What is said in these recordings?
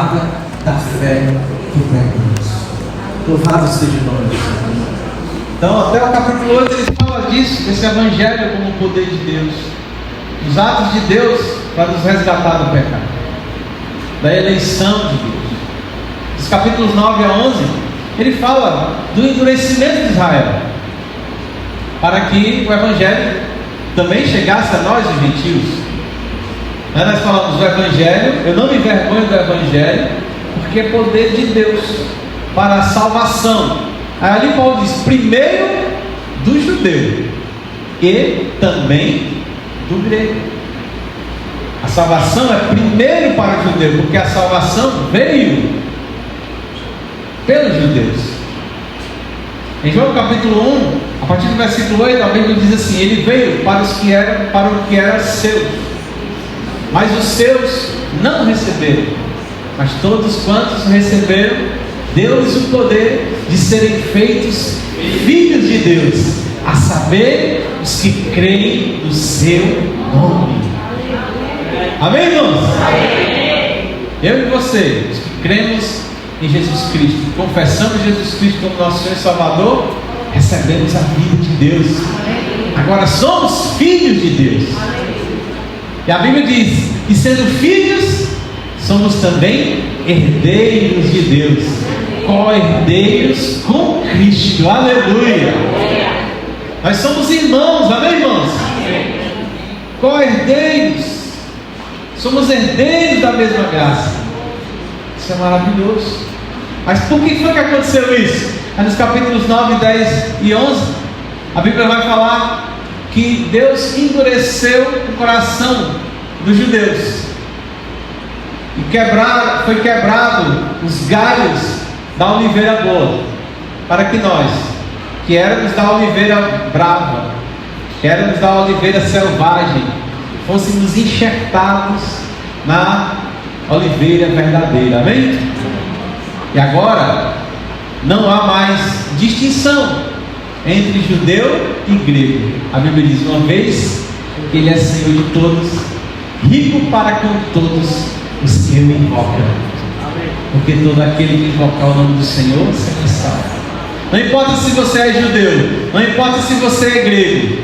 espada da fé que pregamos. Louvado seja o nome do Senhor. Então, até o capítulo 8 ele fala disso, desse evangelho como o poder de Deus, os atos de Deus para nos resgatar do pecado, da eleição de Deus. Os capítulos 9 a 11 ele fala do endurecimento de Israel, para que o evangelho também chegasse a nós, os gentios. Nós falamos do evangelho, eu não me envergonho do evangelho, porque é poder de Deus para a salvação. Aí ali Paulo diz, primeiro do judeu e também do grego. A salvação é primeiro para o judeu, porque a salvação veio pelos judeus. Em João capítulo 1, a partir do versículo 8, a Bíblia diz assim: ele veio para o que era seus, mas os seus não receberam. Mas todos quantos receberam, deu-lhes o poder de serem feitos filhos de Deus, a saber, os que creem no seu nome. Amém, irmãos? Amém. Eu e você, os que cremos em Jesus Cristo, confessamos Jesus Cristo como nosso Senhor e Salvador, recebemos a vida de Deus. Agora somos filhos de Deus. E a Bíblia diz: e sendo filhos, somos também herdeiros de Deus, co-herdeiros com Cristo. Aleluia! Nós somos irmãos, amém, irmãos? Co-herdeiros, somos herdeiros da mesma graça. Isso é maravilhoso. Mas por que foi que aconteceu isso? Aí nos capítulos 9, 10 e 11, a Bíblia vai falar que Deus endureceu o coração dos judeus e foi quebrado os galhos da oliveira boa, para que nós, que éramos da oliveira brava, que éramos da oliveira selvagem, fôssemos enxertados na oliveira verdadeira. Amém? E agora não há mais distinção entre judeu e grego. A Bíblia diz: uma vez que Ele é Senhor de todos, rico para com todos os que o invocam. Porque todo aquele que invocar o nome do Senhor será salvo. Não importa se você é judeu, não importa se você é grego,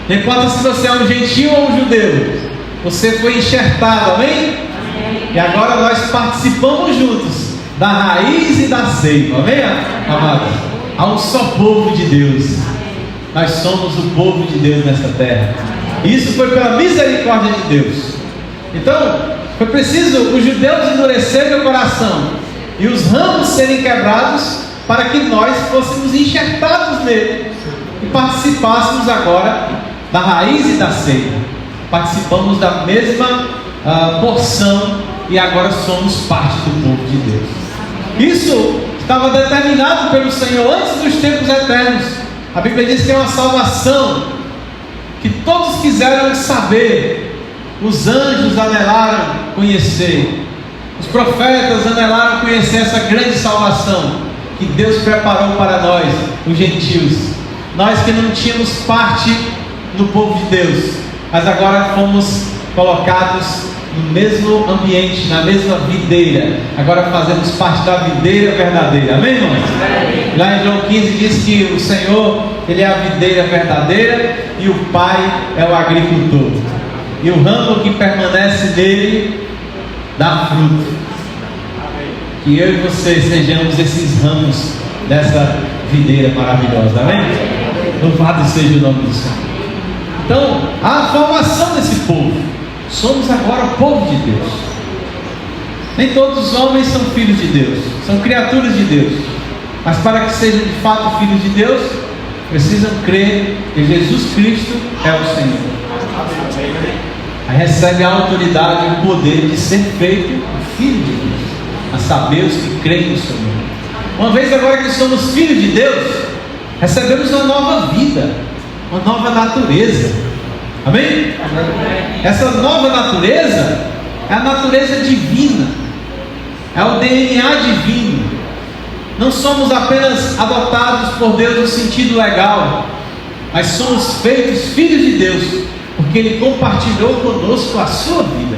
não importa se você é um gentio ou um judeu, você foi enxertado, amém? E agora nós participamos juntos da raiz e da seiva, amém, amados? Há um só povo de Deus. Nós somos o povo de Deus nesta terra. E isso foi pela misericórdia de Deus. Então, foi preciso os judeus endurecerem o coração e os ramos serem quebrados, para que nós fôssemos enxertados nele e participássemos agora da raiz e da seiva. Participamos da mesma porção e agora somos parte do povo de Deus. Isso estava determinado pelo Senhor antes dos tempos eternos. A Bíblia diz que é uma salvação que todos quiseram saber. Os anjos anelaram conhecer, os profetas anelaram conhecer essa grande salvação que Deus preparou para nós, os gentios. Nós que não tínhamos parte no povo de Deus, mas agora fomos colocados no mesmo ambiente, na mesma videira. Agora fazemos parte da videira verdadeira. Amém, irmãos? Lá em João 15 diz que o Senhor, Ele é a videira verdadeira e o Pai é o agricultor. E o ramo que permanece nele dá fruto. Que eu e você sejamos esses ramos dessa videira maravilhosa. Amém? Louvado seja o nome do Senhor. Então, a formação desse povo. Somos agora o povo de Deus. Nem todos os homens são filhos de Deus, são criaturas de Deus. Mas para que sejam de fato filhos de Deus, precisam crer que Jesus Cristo é o Senhor. Aí recebe a autoridade e o poder de ser feito filho de Deus, a saber, os que creem no Senhor. Uma vez agora que somos filhos de Deus, recebemos uma nova vida, uma nova natureza. Amém? Essa nova natureza é a natureza divina, é o DNA divino. Não somos apenas adotados por Deus no sentido legal, mas somos feitos filhos de Deus, porque Ele compartilhou conosco a sua vida.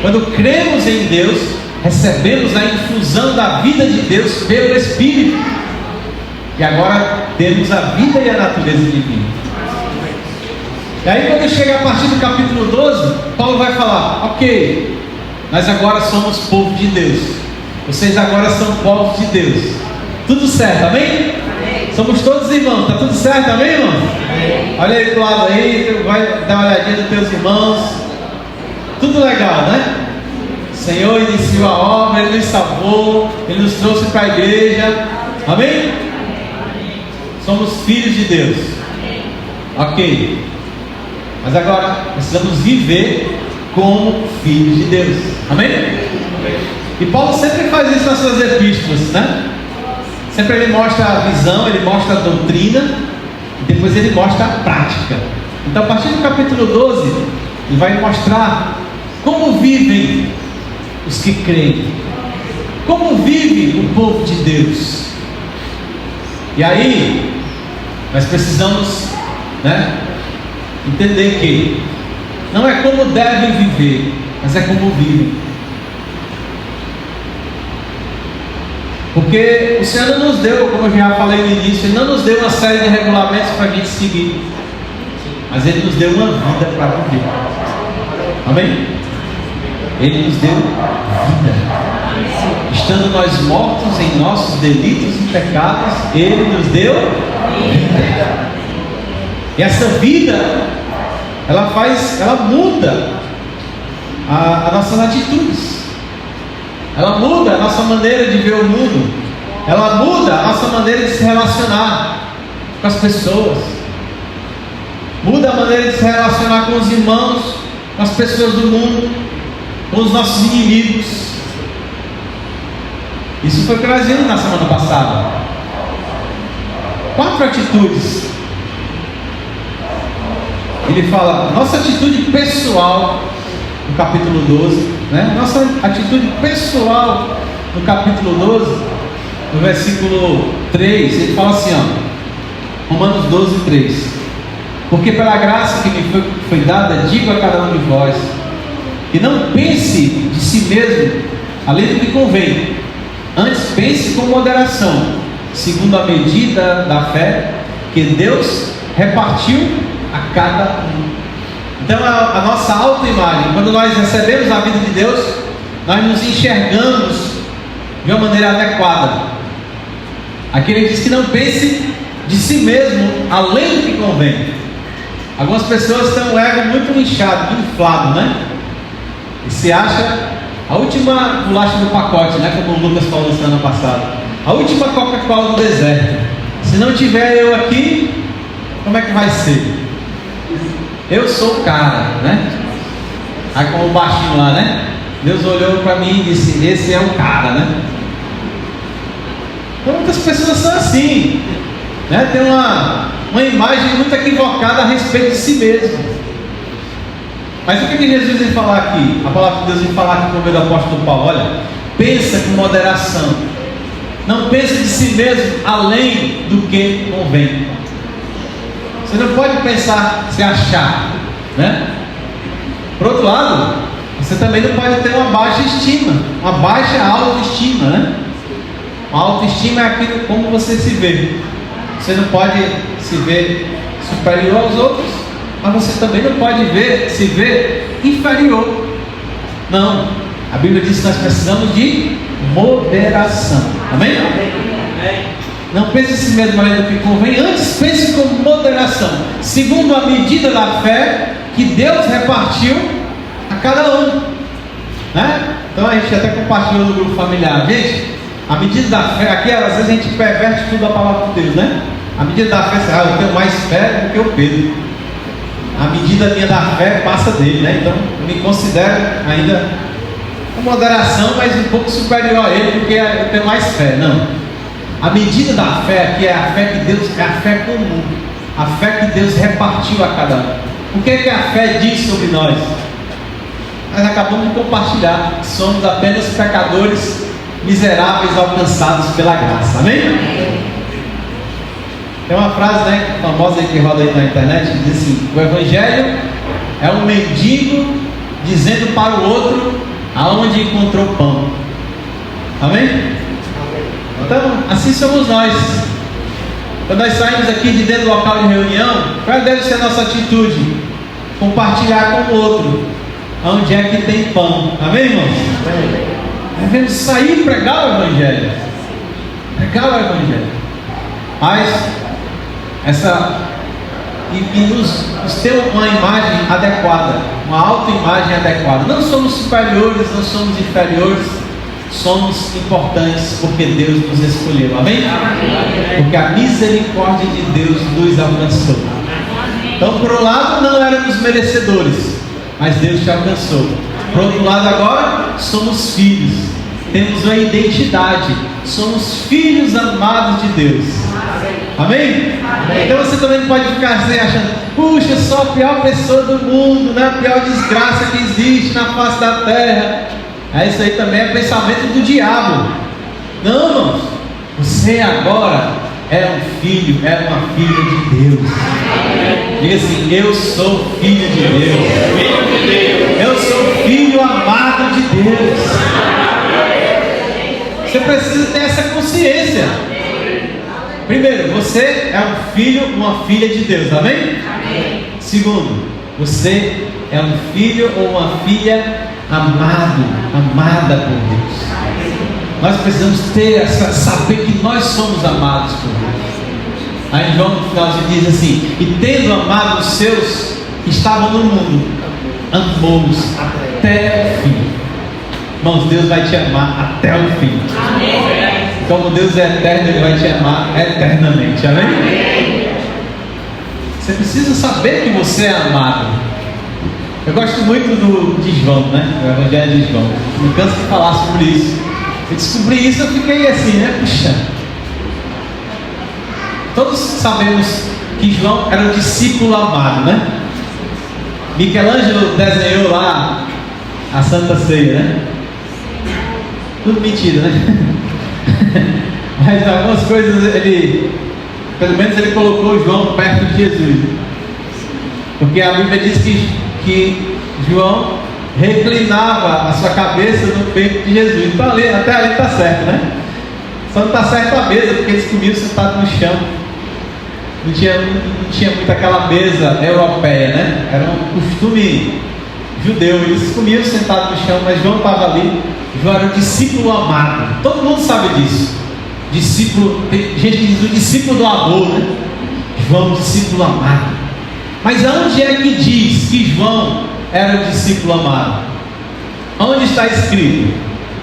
Quando cremos em Deus, recebemos a infusão da vida de Deus pelo Espírito. E agora temos a vida e a natureza divina. E aí quando chega a partir do capítulo 12, Paulo vai falar: ok, nós agora somos povo de Deus. Vocês agora são povos de Deus. Tudo certo, amém? Somos todos irmãos, tá tudo certo, amém, irmão? Olha aí pro lado aí, vai dar uma olhadinha nos teus irmãos. Tudo legal, né? O Senhor iniciou a obra, Ele nos salvou, Ele nos trouxe para a igreja, amém? Somos filhos de Deus, ok. Mas agora precisamos viver como filhos de Deus, amém? E Paulo sempre faz isso nas suas epístolas, né? Sempre ele mostra a visão, ele mostra a doutrina, e depois ele mostra a prática. Então a partir do capítulo 12, ele vai mostrar como vivem os que creem, como vive o povo de Deus. E aí nós precisamos, né, entender que não é como devem viver, mas é como vivem. Porque o Senhor não nos deu, como eu já falei no início, Ele não nos deu uma série de regulamentos para a gente seguir, mas Ele nos deu uma vida para viver. Amém? Ele nos deu vida. Estando nós mortos em nossos delitos e pecados, Ele nos deu vida. E essa vida, ela muda as nossas atitudes. Ela muda a nossa maneira de ver o mundo. Ela muda a nossa maneira de se relacionar com as pessoas. Muda a maneira de se relacionar com os irmãos, com as pessoas do mundo, com os nossos inimigos. Isso foi o que nós vimos na semana passada. 4 atitudes. Ele fala, nossa atitude pessoal no capítulo 12, né? Nossa atitude pessoal no capítulo 12, no versículo 3, ele fala assim, ó, Romanos 12, 3: porque pela graça que me foi dada, digo a cada um de vós, que não pense de si mesmo além do que convém, antes pense com moderação, segundo a medida da fé que Deus repartiu a cada um. Então a nossa autoimagem, quando nós recebemos a vida de Deus, nós nos enxergamos de uma maneira adequada. Aqui ele diz que não pense de si mesmo além do que convém. Algumas pessoas têm um ego muito inchado, muito inflado, né? E se acha a última bolacha do pacote, né? Como o Lucas falou na semana passada, a última Coca-Cola do deserto. Se não tiver eu aqui, como é que vai ser? Eu sou o cara, né? Aí como o baixinho lá, né? Deus olhou para mim e disse, esse é o cara, né? Então muitas pessoas são assim, né? Tem uma imagem muito equivocada a respeito de si mesmo. Mas o que Jesus vem falar aqui? A palavra de Deus vem falar aqui por meio do apóstolo Paulo. Olha, pensa com moderação. Não pensa de si mesmo além do que convém. Você não pode pensar, se achar, né? Por outro lado, você também não pode ter uma baixa estima, uma baixa autoestima, né? Uma autoestima é aquilo como você se vê. Você não pode se ver superior aos outros, mas você também não pode se ver inferior. Não. A Bíblia diz que nós precisamos de moderação. Amém? Não pense em si mesmo além do que convém, antes pense com moderação, segundo a medida da fé que Deus repartiu a cada um, né? Então a gente até compartilhou no grupo familiar. Gente, a medida da fé, aqui às vezes a gente perverte tudo a palavra de Deus, né? A medida da fé, eu tenho mais fé do que o Pedro. A medida minha da fé passa dele, né? Então eu me considero ainda com moderação, mas um pouco superior a ele, porque eu tenho mais fé. Não. A medida da fé aqui é a fé que Deus, é a fé comum, a fé que Deus repartiu a cada um. O que é que a fé diz sobre nós? Nós acabamos de compartilhar que somos apenas pecadores miseráveis alcançados pela graça. Amém? Tem uma frase, né, famosa aí que roda aí na internet, que diz assim: o evangelho é um mendigo dizendo para o outro aonde encontrou pão. Amém? Então, assim somos nós. Quando nós saímos aqui de dentro do local de reunião, qual deve ser a nossa atitude? Compartilhar com o outro. Onde é que tem pão? Amém, irmãos? Devemos sair e pregar o Evangelho. Pregar o Evangelho. Mas, nos ter uma imagem adequada, uma autoimagem adequada. Não somos superiores, não somos inferiores, somos importantes porque Deus nos escolheu. Amém? Porque a misericórdia de Deus nos alcançou. Então, por um lado, não éramos merecedores, mas Deus te alcançou. Por outro lado, agora somos filhos, temos uma identidade, somos filhos amados de Deus. Amém? Então você também pode ficar assim achando: puxa, eu sou a pior pessoa do mundo, né? A pior desgraça que existe na face da terra. Isso aí também é pensamento do diabo. Não, irmãos, você agora é um filho, é uma filha de Deus. Diga assim: eu sou filho de Deus. Eu sou filho amado de Deus. Você precisa ter essa consciência. Primeiro, você é um filho, uma filha de Deus. Amém? Segundo, você é um filho ou uma filha amada por Deus. Nós precisamos saber que nós somos amados por Deus. Aí João no finalzinho diz assim: e tendo amado os seus que estavam no mundo, amou-os até o fim. Irmãos, Deus vai te amar até o fim. Como Deus é eterno, Ele vai te amar eternamente. Amém? Você precisa saber que você é amado. Eu gosto muito de João, né? O Evangelho de João. Não canso de falar sobre isso. Eu descobri isso, eu fiquei assim, né? Puxa. Todos sabemos que João era um discípulo amado, né? Michelangelo desenhou lá a Santa Ceia, né? Tudo mentira, né? Mas algumas coisas pelo menos ele colocou João perto de Jesus. Porque a Bíblia diz que João reclinava a sua cabeça no peito de Jesus. Então até ali está certo, né? Só não está certo a mesa, porque eles comiam sentados no chão. Não tinha muito aquela mesa europeia, né? Era um costume judeu. Eles comiam sentados no chão, mas João estava ali. João era um discípulo amado. Todo mundo sabe disso. Discípulo, tem gente que diz o discípulo do amor, né? João, discípulo amado. Mas aonde é que diz que João era um discípulo amado? Onde está escrito?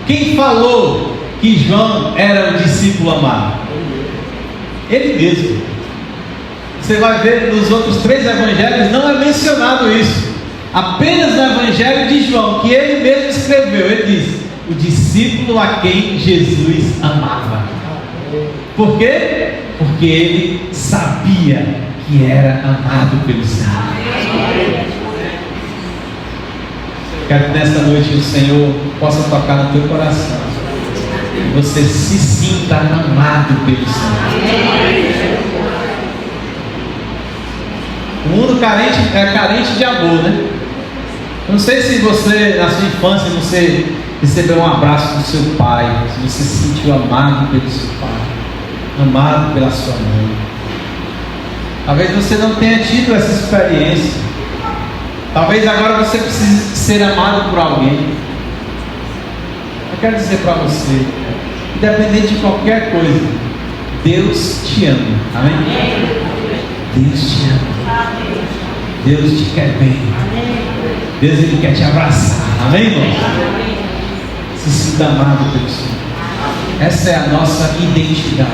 Quem falou que João era um discípulo amado? Ele mesmo. Você vai ver nos outros 3 evangelhos, não é mencionado isso. Apenas no evangelho de João, que ele mesmo escreveu, ele diz: o discípulo a quem Jesus amava. Por quê? Porque ele sabia que era amado pelo Senhor. Quero que nesta noite o Senhor possa tocar no teu coração e você se sinta amado pelo Senhor. O mundo é carente de amor, né? Eu não sei se você, na sua infância, você recebeu um abraço do seu pai, se você se sentiu amado pelo seu pai, amado pela sua mãe. Talvez você não tenha tido essa experiência. Talvez agora você precise ser amado por alguém. Eu quero dizer para você, independente de qualquer coisa, Deus te ama. Amém? Deus te ama. Deus te quer bem. Deus, Ele quer te abraçar. Amém, irmão? Se sinta amado pelo Senhor. Essa é a nossa identidade.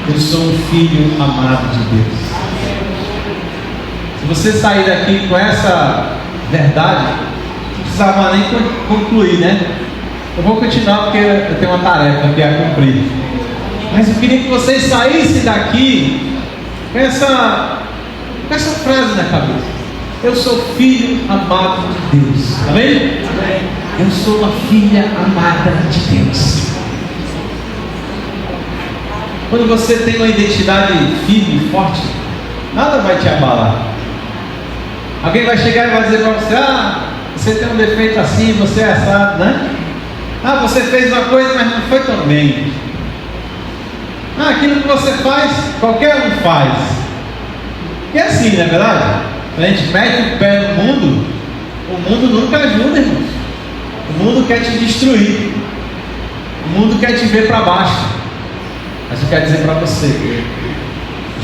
Eu sou um filho amado de Deus. Se você sair daqui com essa verdade, não precisava nem concluir, né? Eu vou continuar porque eu tenho uma tarefa aqui a cumprir. Mas eu queria que vocês saíssem daqui com essa frase na cabeça: eu sou filho amado de Deus. Amém? Eu sou uma filha amada de Deus. Quando você tem uma identidade firme e forte, nada vai te abalar. Alguém vai chegar e vai dizer para você: você tem um defeito assim, você é assado, né? Ah, você fez uma coisa, mas não foi tão bem. Ah, aquilo que você faz, qualquer um faz. E é assim, não é verdade? Quando a gente mete o pé no mundo, o mundo nunca ajuda, irmãos. O mundo quer te destruir. O mundo quer te ver para baixo. Mas eu quero dizer para você,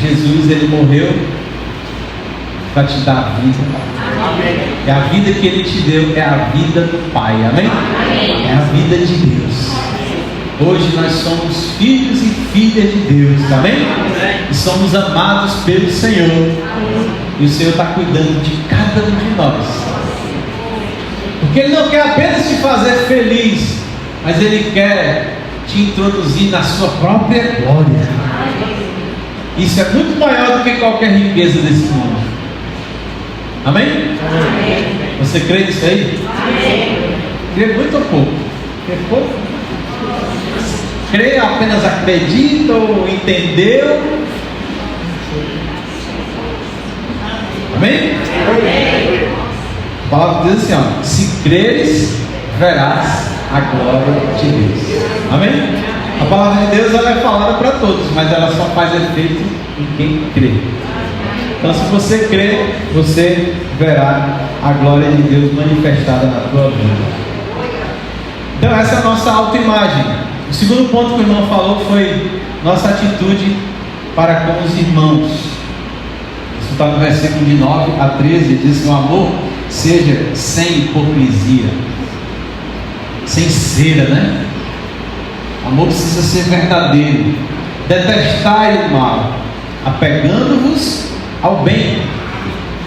Jesus, ele morreu para te dar a vida. Amém. E a vida que ele te deu é a vida do Pai. Amém? Amém. É a vida de Deus. Hoje nós somos filhos e filhas de Deus. Amém? Amém. E somos amados pelo Senhor. Amém. E o Senhor está cuidando de cada um de nós. Porque Ele não quer apenas te fazer feliz, mas Ele quer te introduzir na sua própria glória. Isso é muito maior do que qualquer riqueza desse mundo. Amém? Amém. Você crê nisso aí? Amém. Crê muito ou pouco? Crê pouco? Crê, apenas acredita ou entendeu? Amém? Amém. A palavra diz assim, ó: se creres, verás a glória de Deus. Amém? A palavra de Deus, ela é falada para todos, mas ela só faz efeito em quem crê. Então, se você crê, você verá a glória de Deus manifestada na tua vida. Então, essa é a nossa autoimagem. O segundo ponto que o irmão falou foi nossa atitude para com os irmãos. Isso está no versículo de 9 a 13, diz assim: o amor seja sem hipocrisia, sem cera, né? O amor precisa ser verdadeiro. Detestai o mal, apegando-vos ao bem.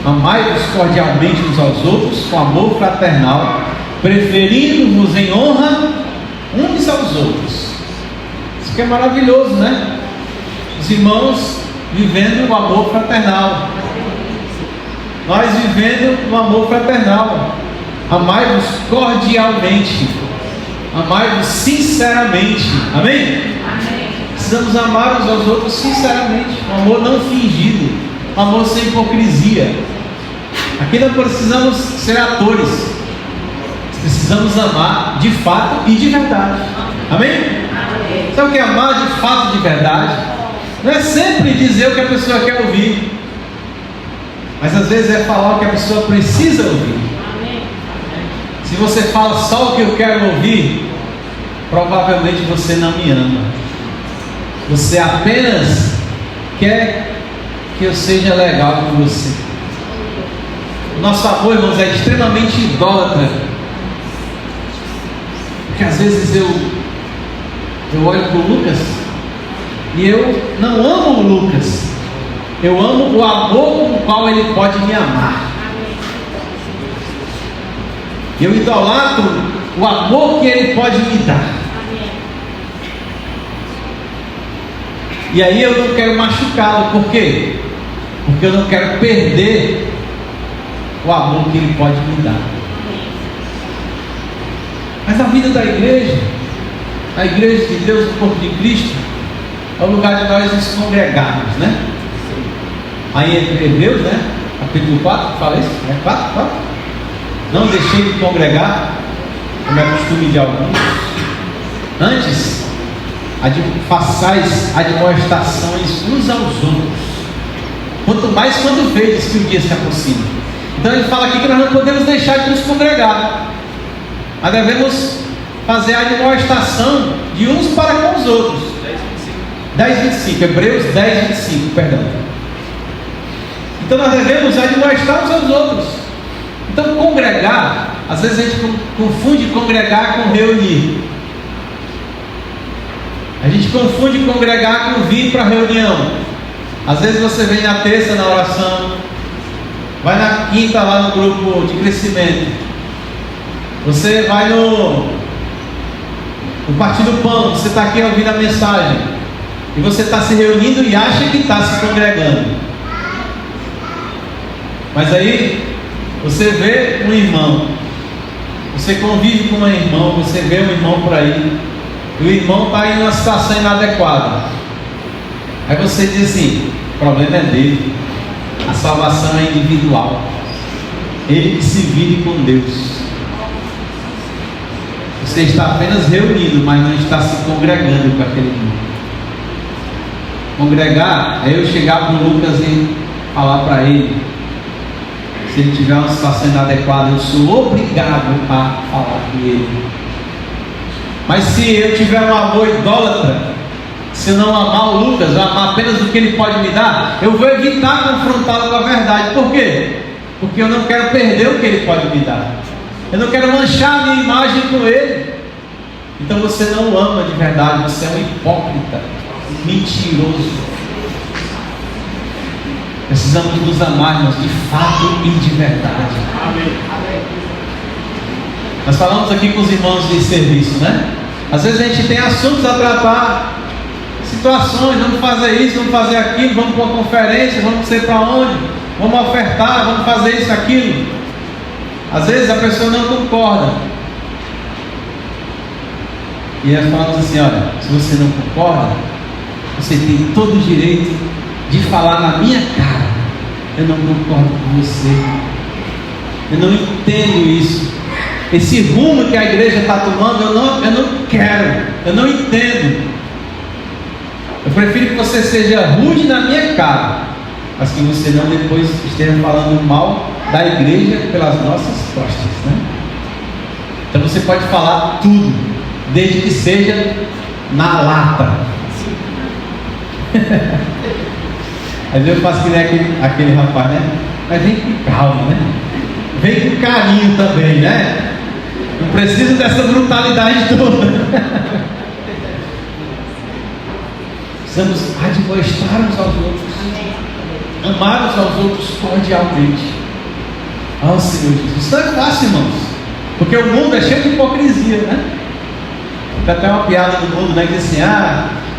Amai-vos cordialmente uns aos outros com amor fraternal, preferindo-vos em honra uns aos outros. Isso que é maravilhoso, né? Os irmãos vivendo o amor fraternal. Nós vivendo no amor fraternal. Amai-vos cordialmente. Amai-vos sinceramente. Amém? Amém? Precisamos amar uns aos outros sinceramente. Um amor não fingido. Um amor sem hipocrisia. Aqui não precisamos ser atores. Precisamos amar de fato e de verdade. Amém? Amém. Sabe o que é amar de fato e de verdade? Não é sempre dizer o que a pessoa quer ouvir, mas às vezes é falar o que a pessoa precisa ouvir. Amém. Se você fala só o que eu quero ouvir, provavelmente você não me ama. Você apenas quer que eu seja legal com você. O nosso amor, irmãos, é extremamente idólatra. Porque às vezes eu olho para o Lucas e eu não amo o Lucas. Eu amo o amor com o qual ele pode me amar. Eu idolatro o amor que ele pode me dar. E aí eu não quero machucá-lo. Por quê? Porque eu não quero perder o amor que ele pode me dar. Mas a vida da igreja, a igreja de Deus, o corpo de Cristo, é o lugar de nós nos congregarmos, né? Aí em Hebreus, né? Capítulo 4, fala isso? É 4? Não deixei de congregar, como é costume de alguns. Antes, façais admoestações uns aos outros. Quanto mais quando vedes que o dia se aproxima. Então ele fala aqui que nós não podemos deixar de nos congregar. Mas devemos fazer a admoestação de uns para com os outros. 10:25, Hebreus 10:25, perdão. Então nós devemos admoestar uns aos outros. Então congregar, às vezes a gente confunde congregar com reunir. A gente confunde congregar com vir para a reunião. Às vezes você vem na terça na oração, vai na quinta lá no grupo de crescimento, você vai no Partir do Pão, você está aqui ouvindo a mensagem, e você está se reunindo e acha que está se congregando. Mas aí você vê um irmão, você convive com um irmão, você vê um irmão por aí, e o irmão está em uma situação inadequada. Aí você diz assim: o problema é dele, a salvação é individual, ele que se vire com Deus. Você está apenas reunido, mas não está se congregando com aquele grupo. Congregar é eu chegar para o Lucas e falar para ele. Se ele tiver uma situação inadequada, eu sou obrigado a falar com ele. Mas se eu tiver um amor idólatra, se eu não amar o Lucas, eu amar apenas o que ele pode me dar, eu vou evitar confrontá-lo com a verdade. Por quê? Porque eu não quero perder o que ele pode me dar. Eu não quero manchar a minha imagem com ele. Então você não ama de verdade, você é um hipócrita, um mentiroso. Precisamos nos amarmos de fato e de verdade. Amém. Nós falamos aqui com os irmãos de serviço, né? Às vezes a gente tem assuntos a tratar, situações, vamos fazer isso, vamos fazer aquilo, vamos para uma conferência, vamos não sei para onde, vamos ofertar, vamos fazer isso, aquilo. Às vezes a pessoa não concorda. E nós falamos assim, olha, se você não concorda, você tem todo o direito de falar na minha cara, eu não concordo com você, eu não entendo isso, esse rumo que a igreja está tomando, eu não quero, eu não entendo. Eu prefiro que você seja rude na minha cara, mas que você não depois esteja falando mal da igreja pelas nossas costas, né? Então você pode falar tudo, desde que seja na lata. Às vezes eu faço que nem aquele rapaz, né? Mas vem com calma, né? Vem com carinho também, né? Não precisa dessa brutalidade toda. Precisamos admoestar uns aos outros, amar uns aos outros cordialmente. Oh Senhor Jesus, isso não é fácil, irmãos, porque o mundo é cheio de hipocrisia, né? Tem até uma piada do mundo, né? Que diz assim,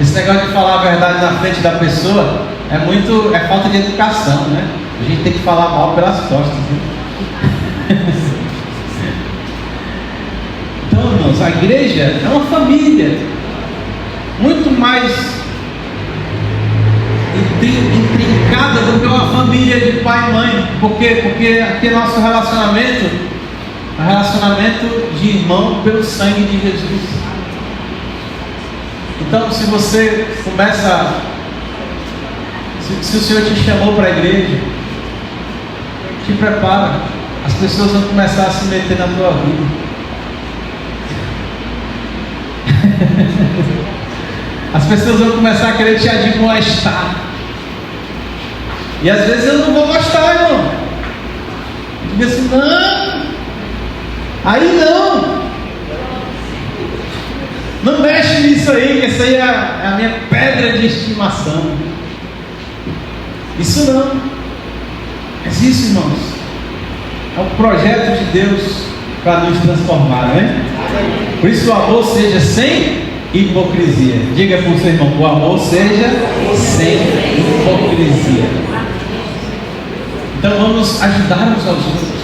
esse negócio de falar a verdade na frente da pessoa é falta de educação, né? A gente tem que falar mal pelas costas, né? Então, irmãos, a igreja é uma família muito mais intrincada do que uma família de pai e mãe. Por quê? Porque aqui é nosso relacionamento é um relacionamento de irmão pelo sangue de Jesus. Então, se você começa, se o Senhor te chamou para a igreja, te prepara, as pessoas vão começar a se meter na tua vida. As pessoas vão começar a querer te admoestar. E às vezes eu não vou gostar, irmão. Eu digo assim, não. Aí não. Não mexe nisso aí, que essa aí é a minha pedra de estimação. Isso não. Mas isso, irmãos, é o projeto de Deus para nos transformar, né? Por isso o amor seja sem hipocrisia. Diga para o seu irmão, o amor seja sem hipocrisia. Então vamos ajudar uns aos outros.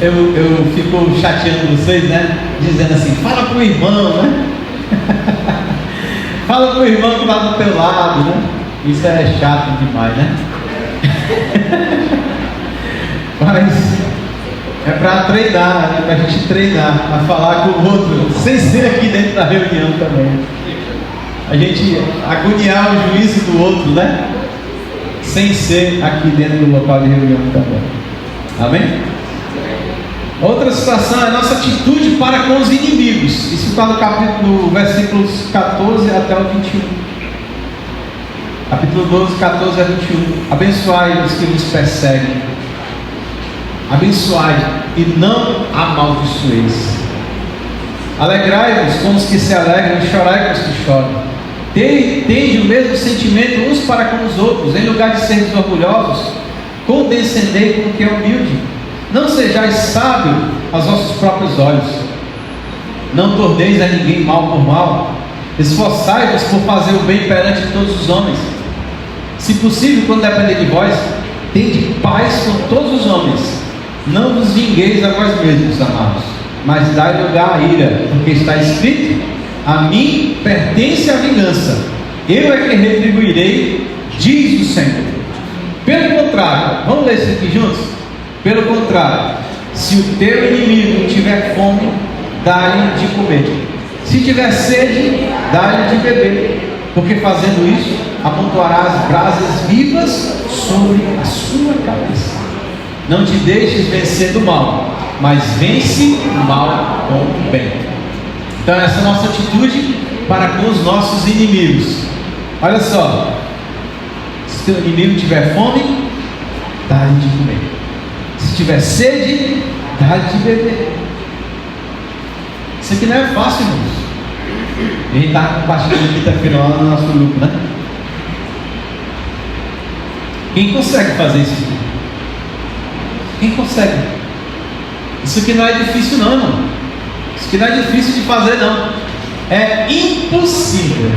Eu fico chateando vocês, né? Dizendo assim, fala para o irmão, né? Fala para o irmão que está do teu lado, né? Isso é chato demais, né? Mas é para treinar, né? Para a gente treinar, a falar com o outro, sem ser aqui dentro da reunião também. A gente agoniar o juízo do outro, né? Sem ser aqui dentro do local de reunião também. Amém? Outra situação é a nossa atitude para com os inimigos. Isso está no versículos 14 até o 21. Capítulo 12, 14 a 21. Abençoai os que vos perseguem. Abençoai e não amaldiçoeis. Alegrai-vos com os que se alegram e chorai com os que choram. Tende o mesmo sentimento uns para com os outros. Em lugar de sermos orgulhosos, condescendei com o que é humilde. Não sejais sábio aos vossos próprios olhos. Não torneis a ninguém mal por mal. Esforçai-vos por fazer o bem perante todos os homens. Se possível, quando depender de vós, tende paz com todos os homens. Não vos vingueis a vós mesmos, amados, mas dai lugar à ira, porque está escrito: a mim pertence a vingança, eu é que retribuirei, diz o Senhor. Pelo contrário, vamos ler isso aqui juntos? Pelo contrário, se o teu inimigo tiver fome, dá-lhe de comer. Se tiver sede, dá-lhe de beber, porque fazendo isso, amontoarás brasas vivas sobre a sua cabeça. Não te deixes vencer do mal, mas vence o mal com o bem. Então essa é a nossa atitude para com os nossos inimigos. Olha só, se teu inimigo tiver fome, dá-lhe de comer. Se tiver sede, dá-lhe de beber. Isso aqui não é fácil, irmãos. A gente está compartilhando quinta-feira lá no nosso grupo, né? Quem consegue fazer isso aqui? Quem consegue? Isso aqui não é difícil não, irmão. Isso aqui não é difícil de fazer não. É impossível.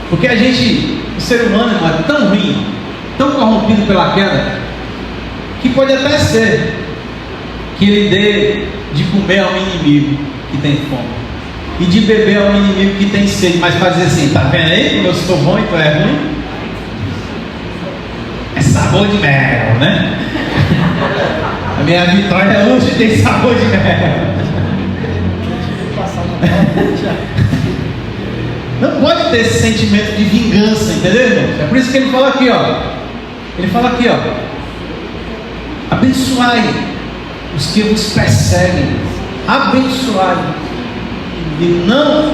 Porque a gente, o ser humano, irmão, é tão ruim, tão corrompido pela queda, que pode até ser que ele dê de comer ao inimigo que tem fome e de beber ao inimigo que tem sede, mas vai dizer assim: tá vendo aí como eu sou bom e tu é ruim? É sabor de mel, né? A minha vitória hoje tem sabor de mel. Não pode ter esse sentimento de vingança, entendeu, irmãos? É por isso que ele fala aqui, ó. Ele fala aqui, ó: abençoai os que vos perseguem, abençoai e não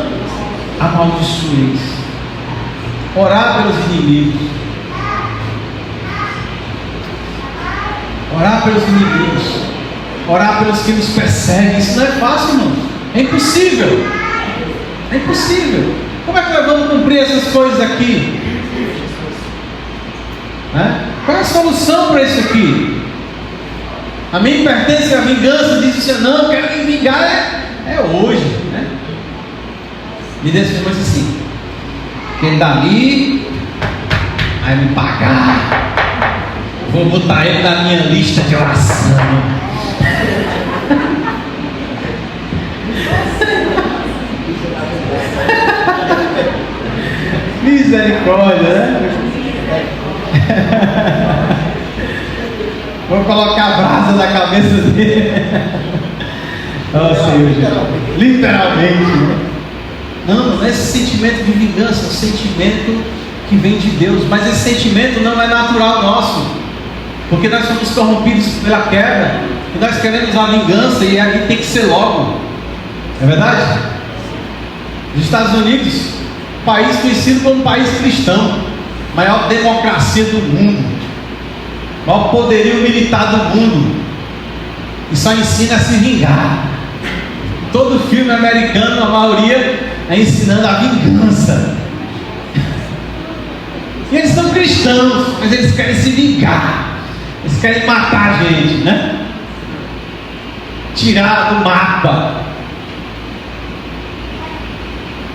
amaldiçoeis. Orar pelos inimigos. Orar pelos inimigos. Orar pelos que nos perseguem. Isso não é fácil, irmãos. É impossível. É impossível. Como é que nós vamos cumprir essas coisas aqui? Qual é a solução para isso aqui? A mim pertence a vingança. Diz você: não, eu quero me vingar é hoje, né? Me dê essa coisa assim: quem dali vai me pagar. Vou botar ele na minha lista de oração. Misericórdia, né? Vou colocar a brasa na cabeça dele. Oh, Senhor Jesus. Literalmente. Não é esse sentimento de vingança, é um sentimento que vem de Deus. Mas esse sentimento não é natural nosso, porque nós somos corrompidos pela queda e nós queremos a vingança, e aqui tem que ser logo. É verdade? Os Estados Unidos, país conhecido como país cristão, maior democracia do mundo, maior poderio militar do mundo, e só ensina a se vingar. Todo filme americano, a maioria, é ensinando a vingança. E eles são cristãos, mas eles querem se vingar. Eles querem matar a gente, né? Tirar do mapa.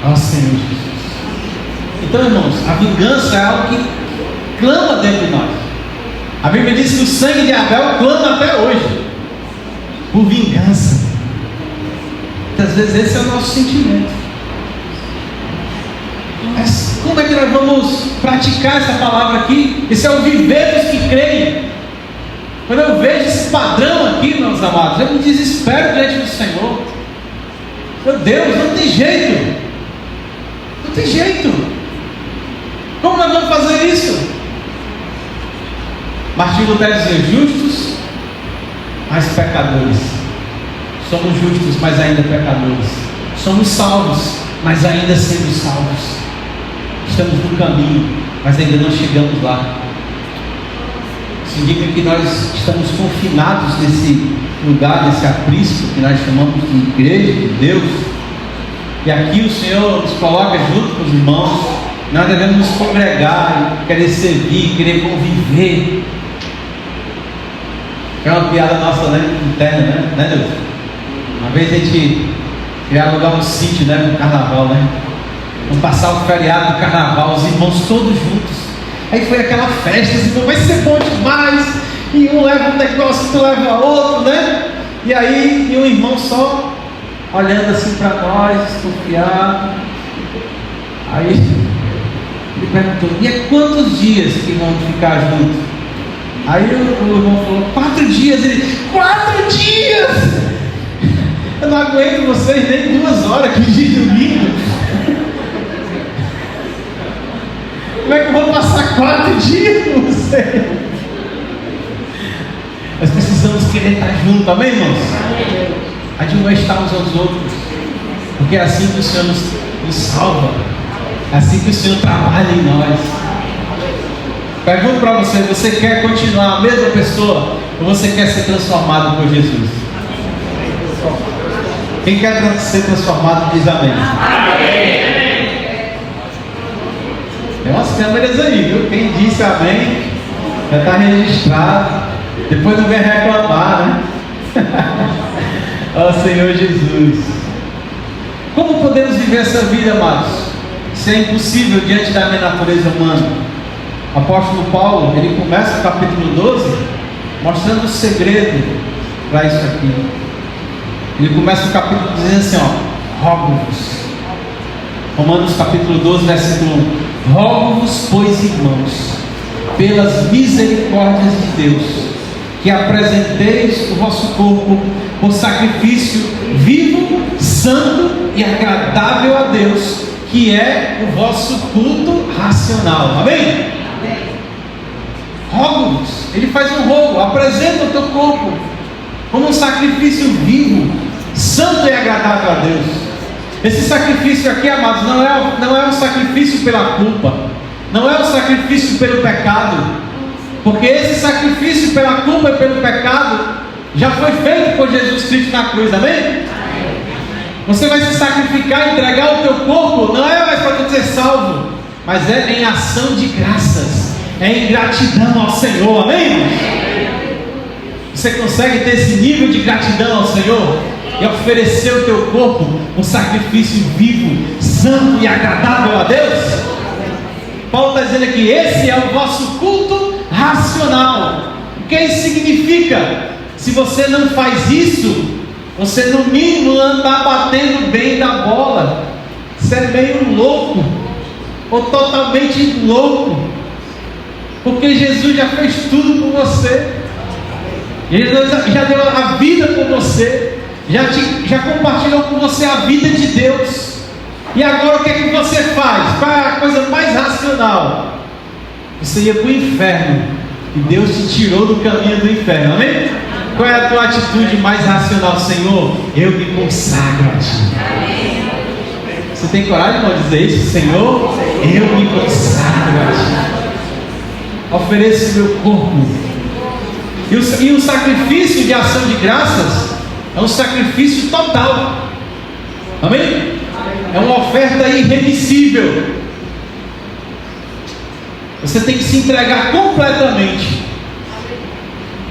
Ó Senhor Jesus. Então, irmãos, a vingança é algo que clama dentro de nós. A Bíblia diz que o sangue de Abel clama até hoje por vingança. Muitas vezes esse é o nosso sentimento. Mas como é que nós vamos praticar essa palavra aqui? Esse é o viver dos que creem. Quando eu vejo esse padrão aqui, meus amados, eu me desespero diante do Senhor. Meu Deus, não tem jeito. Não tem jeito. Como nós vamos fazer isso? Martim Lutero dizia: justos, mas pecadores. Somos justos, mas ainda pecadores. Somos salvos, mas ainda sendo salvos. Estamos no caminho, mas ainda não chegamos lá. Isso indica que nós estamos confinados nesse lugar, nesse aprisco que nós chamamos de igreja de Deus. E aqui o Senhor nos coloca junto com os irmãos. Nós devemos nos congregar, querer servir, querer conviver. É uma piada nossa, né, interna, né, Deus? Uma vez a gente queria alugar um sítio, né, no carnaval, né? Vamos passar o feriado do carnaval, os irmãos todos juntos. Aí foi aquela festa, assim, vai ser bom demais. E um leva um negócio, outro leva outro, né? E aí, e um irmão só olhando assim para nós, desconfiado. Aí ele perguntou: e é quantos dias que vão ficar juntos? Aí o irmão falou: 4 dias. Ele: 4 dias? Eu não aguento vocês nem 2 horas, que dia domingo. Como é que eu vou passar 4 dias com vocês? Nós precisamos querer estar juntos, amém, irmãos? Admoestar uns aos outros, porque é assim que o Senhor nos salva, é assim que o Senhor trabalha em nós. Pergunto para você: você quer continuar a mesma pessoa ou você quer ser transformado por Jesus? Quem quer ser transformado diz amém. Tem umas câmeras aí, viu? Quem disse amém já está registrado. Depois não vem reclamar, né? Ó Senhor Jesus. Como podemos viver essa vida, amados? Isso é impossível diante da minha natureza humana. O apóstolo Paulo, ele começa o capítulo 12 mostrando o segredo para isso aqui. Ele começa o capítulo dizendo assim, ó: rogo-vos. Romanos capítulo 12, versículo 1: rogo-vos, pois, irmãos, pelas misericórdias de Deus, que apresenteis o vosso corpo por sacrifício vivo, santo e agradável a Deus, que é o vosso culto racional. Amém? Rogo-vos. Ele faz um rogo: apresenta o teu corpo como um sacrifício vivo, santo e agradável a Deus. Esse sacrifício aqui, amados, não é um sacrifício pela culpa, não é um sacrifício pelo pecado, porque esse sacrifício pela culpa e pelo pecado já foi feito por Jesus Cristo na cruz, amém? Você vai se sacrificar, entregar o teu corpo, não é mais para tu ser salvo, mas é em ação de graças, é em gratidão ao Senhor, amém? Você consegue ter esse nível de gratidão ao Senhor e oferecer o teu corpo um sacrifício vivo, santo e agradável a Deus? Paulo está dizendo aqui: esse é o vosso culto racional. O que isso significa? Se você não faz isso, você no mínimo não está batendo bem da bola. Você é meio louco, ou totalmente louco, porque Jesus já fez tudo por você. Jesus já deu a vida por você, já compartilhou com você a vida de Deus. E agora o que é que você faz? Qual é a coisa mais racional? Você ia para o inferno e Deus te tirou do caminho do inferno, amém? Qual é a tua atitude mais racional? Senhor, eu me consagro a Ti. Você tem coragem de dizer isso? Senhor, eu me consagro a Ti. Ofereço o meu corpo. E o sacrifício de ação de graças é um sacrifício total, amém? É uma oferta irremissível. Você tem que se entregar completamente.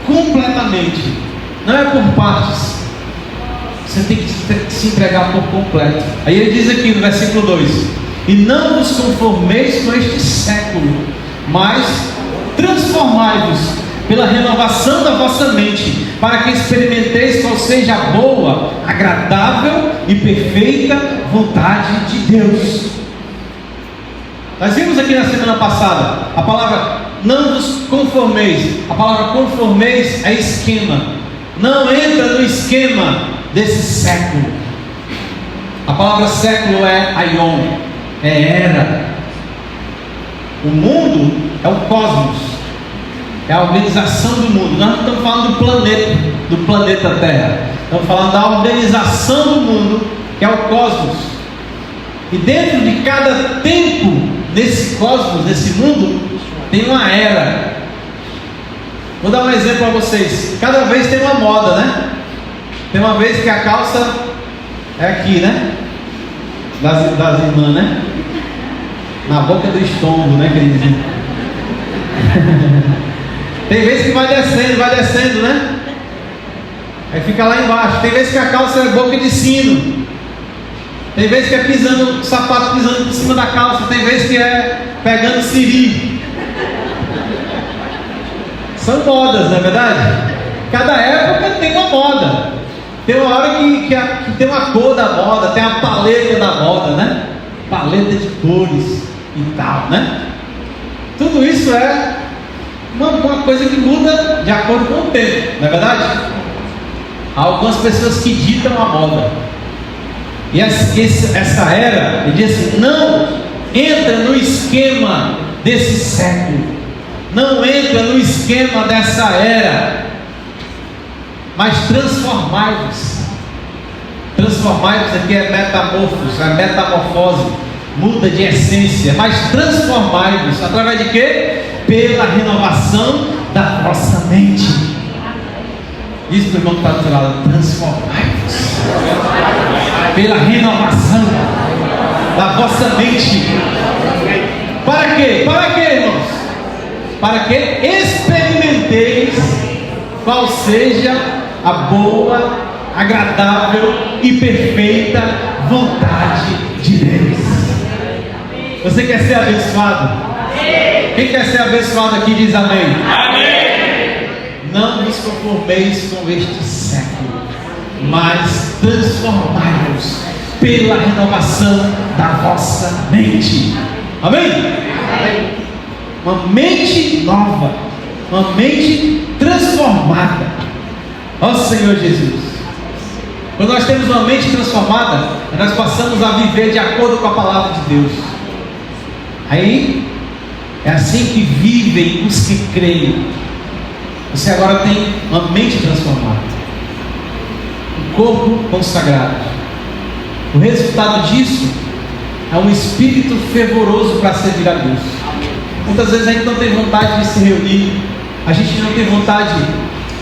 Completamente. Não é por partes. Você tem que se entregar por completo. Aí ele diz aqui no versículo 2: e não vos conformeis com este século, mas transformai-vos pela renovação da vossa mente, para que experimenteis qual seja a boa, agradável e perfeita vontade de Deus. Nós vimos aqui na semana passada a palavra não vos conformeis. A palavra conformeis é esquema. Não entra no esquema desse século. A palavra século é aion, é era. O mundo é o cosmos, é a organização do mundo. Nós não estamos falando do planeta Terra. Estamos falando da organização do mundo, que é o cosmos. E dentro de cada tempo, nesse cosmos, nesse mundo, tem uma era. Vou dar um exemplo para vocês. Cada vez tem uma moda, né? Tem uma vez que a calça é aqui, né? Das irmãs, né? Na boca do estômago, né? Que eles dizem. Tem vezes que vai descendo, né? Aí fica lá embaixo. Tem vezes que a calça é boca de sino. Tem vezes que é pisando, o sapato pisando por cima da calça. Tem vezes que é pegando siri. São modas, não é verdade? Cada época tem uma moda. Tem uma hora que tem uma cor da moda, tem a paleta da moda, né? Paleta de cores e tal, né? Tudo isso é uma coisa que muda de acordo com o tempo, não é verdade? Há algumas pessoas que ditam a moda. E essa era, ele diz assim: não entra no esquema desse século, não entra no esquema dessa era, mas transformai-vos. Transformai-vos aqui é metamorfose, é metamorfose, muda de essência, mas transformai-vos através de quê? Pela renovação da vossa mente. Diz para o irmão que está do seu lado: transformai-vos pela renovação da vossa mente. Para quê? Para quê, irmãos? Para que experimenteis qual seja a boa, agradável e perfeita vontade de Deus. Você quer ser abençoado? Quem quer ser abençoado aqui diz amém. Não vos conformeis com este século, mas transformai-vos pela renovação da vossa mente. Amém? Uma mente nova, uma mente transformada. Ó Senhor Jesus. Quando nós temos uma mente transformada, nós passamos a viver de acordo com a palavra de Deus. Aí é assim que vivem os que creem. Você agora tem uma mente transformada, um corpo consagrado. O resultado disso é um espírito fervoroso para servir a Deus. Muitas vezes a gente não tem vontade de se reunir, a gente não tem vontade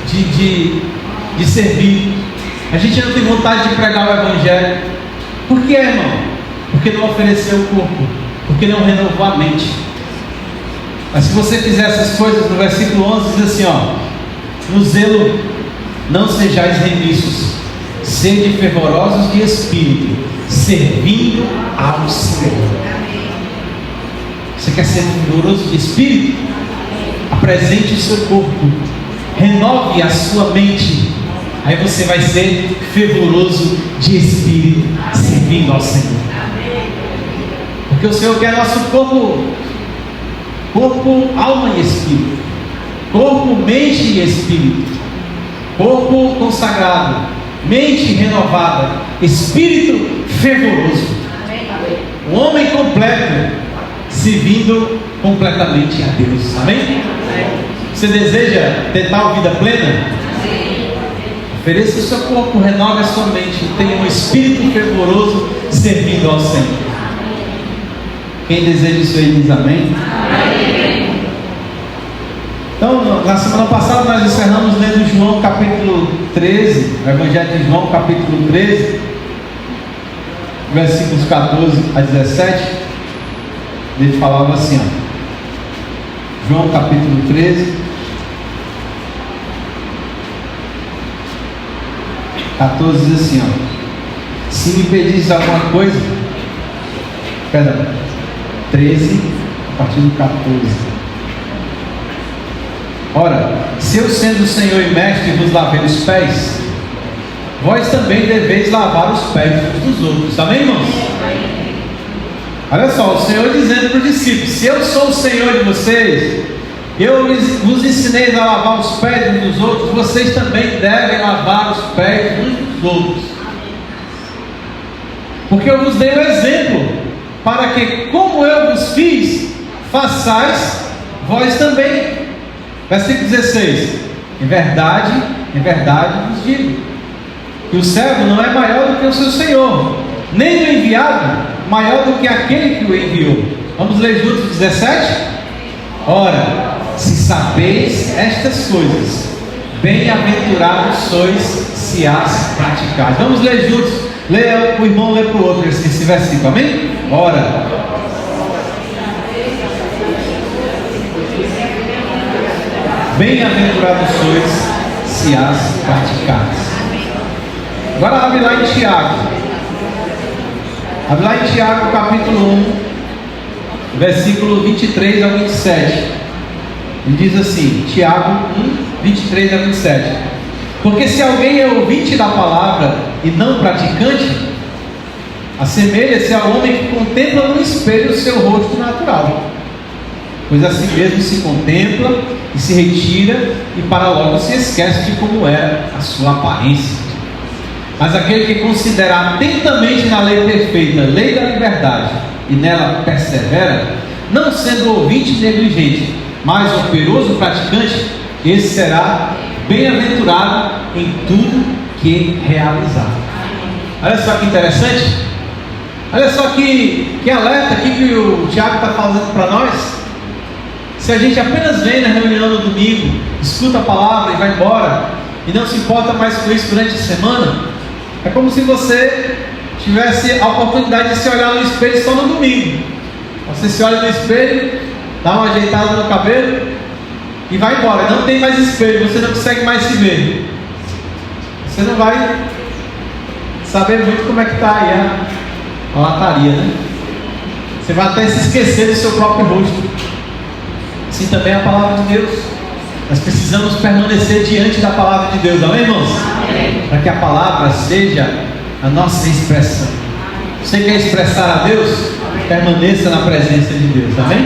de servir, a gente não tem vontade de pregar o Evangelho. Por que, irmão? Porque não ofereceu o corpo, porque não renovou a mente. Mas se você fizer essas coisas, no versículo 11 diz assim, ó: no zelo não sejais remiissos, sede fervorosos de espírito, servindo ao Senhor. Você quer ser fervoroso de espírito? Apresente o seu corpo, renove a sua mente, aí você vai ser fervoroso de espírito, servindo ao Senhor. Porque o Senhor quer nosso corpo, alma e espírito, corpo, mente e espírito, corpo consagrado, mente renovada, espírito fervoroso, o homem completo, servindo completamente a Deus. Amém? Você deseja ter tal vida plena? Ofereça o seu corpo, renove a sua mente, tenha um espírito fervoroso servindo ao Senhor. Quem deseja isso aí diz amém? Então, na semana passada nós encerramos lendo João capítulo 13, o Evangelho de João capítulo 13, versículos 14 a 17. Ele falava assim, ó, João capítulo 13, 14 diz assim, ó: se me pedis alguma coisa, 13, a partir do 14. Ora, se eu sendo o Senhor e Mestre vos lavei os pés, vós também deveis lavar os pés uns dos outros. Amém, irmãos? Olha só, o Senhor dizendo para os discípulos: se eu sou o Senhor de vocês, eu vos ensinei a lavar os pés uns dos outros, vocês também devem lavar os pés uns dos outros. Porque eu vos dei um exemplo, para que, como eu vos fiz, façais vós também. Versículo 16: em verdade vos digo, que o servo não é maior do que o seu Senhor, nem o enviado maior do que aquele que o enviou. Vamos ler juntos 17? Ora, se sabeis estas coisas, bem-aventurados sois se as praticais. Vamos ler juntos. Leia o irmão, lê para o outro esse versículo, amém? Ora, bem-aventurados sois se as praticais. Agora abre lá em Tiago. Abre lá em Tiago capítulo 1, versículo 23 ao 27. Ele diz assim, Tiago 1, 23 a 27. Porque se alguém é ouvinte da palavra e não praticante, assemelha-se ao homem que contempla no espelho o seu rosto natural. Pois assim mesmo se contempla e se retira e para logo se esquece de como era a sua aparência. Mas aquele que considera atentamente na lei perfeita, lei da liberdade, e nela persevera, não sendo ouvinte negligente, mas operoso praticante, esse será bem-aventurado em tudo que realizar. Olha só que interessante. Olha só que alerta aqui que o Tiago está fazendo para nós. Se a gente apenas vem na reunião no domingo, escuta a palavra e vai embora, e não se importa mais com isso durante a semana, é como se você tivesse a oportunidade de se olhar no espelho só no domingo. Você se olha no espelho, dá uma ajeitada no cabelo e vai embora. Não tem mais espelho, você não consegue mais se ver. Você não vai saber muito como é que está aí a lataria, né? Você vai até se esquecer do seu próprio rosto. Assim também é a palavra de Deus. Nós precisamos permanecer diante da palavra de Deus, amém, irmãos? Amém. Para que a palavra seja a nossa expressão. Você quer expressar a Deus? Amém. Permaneça na presença de Deus, amém?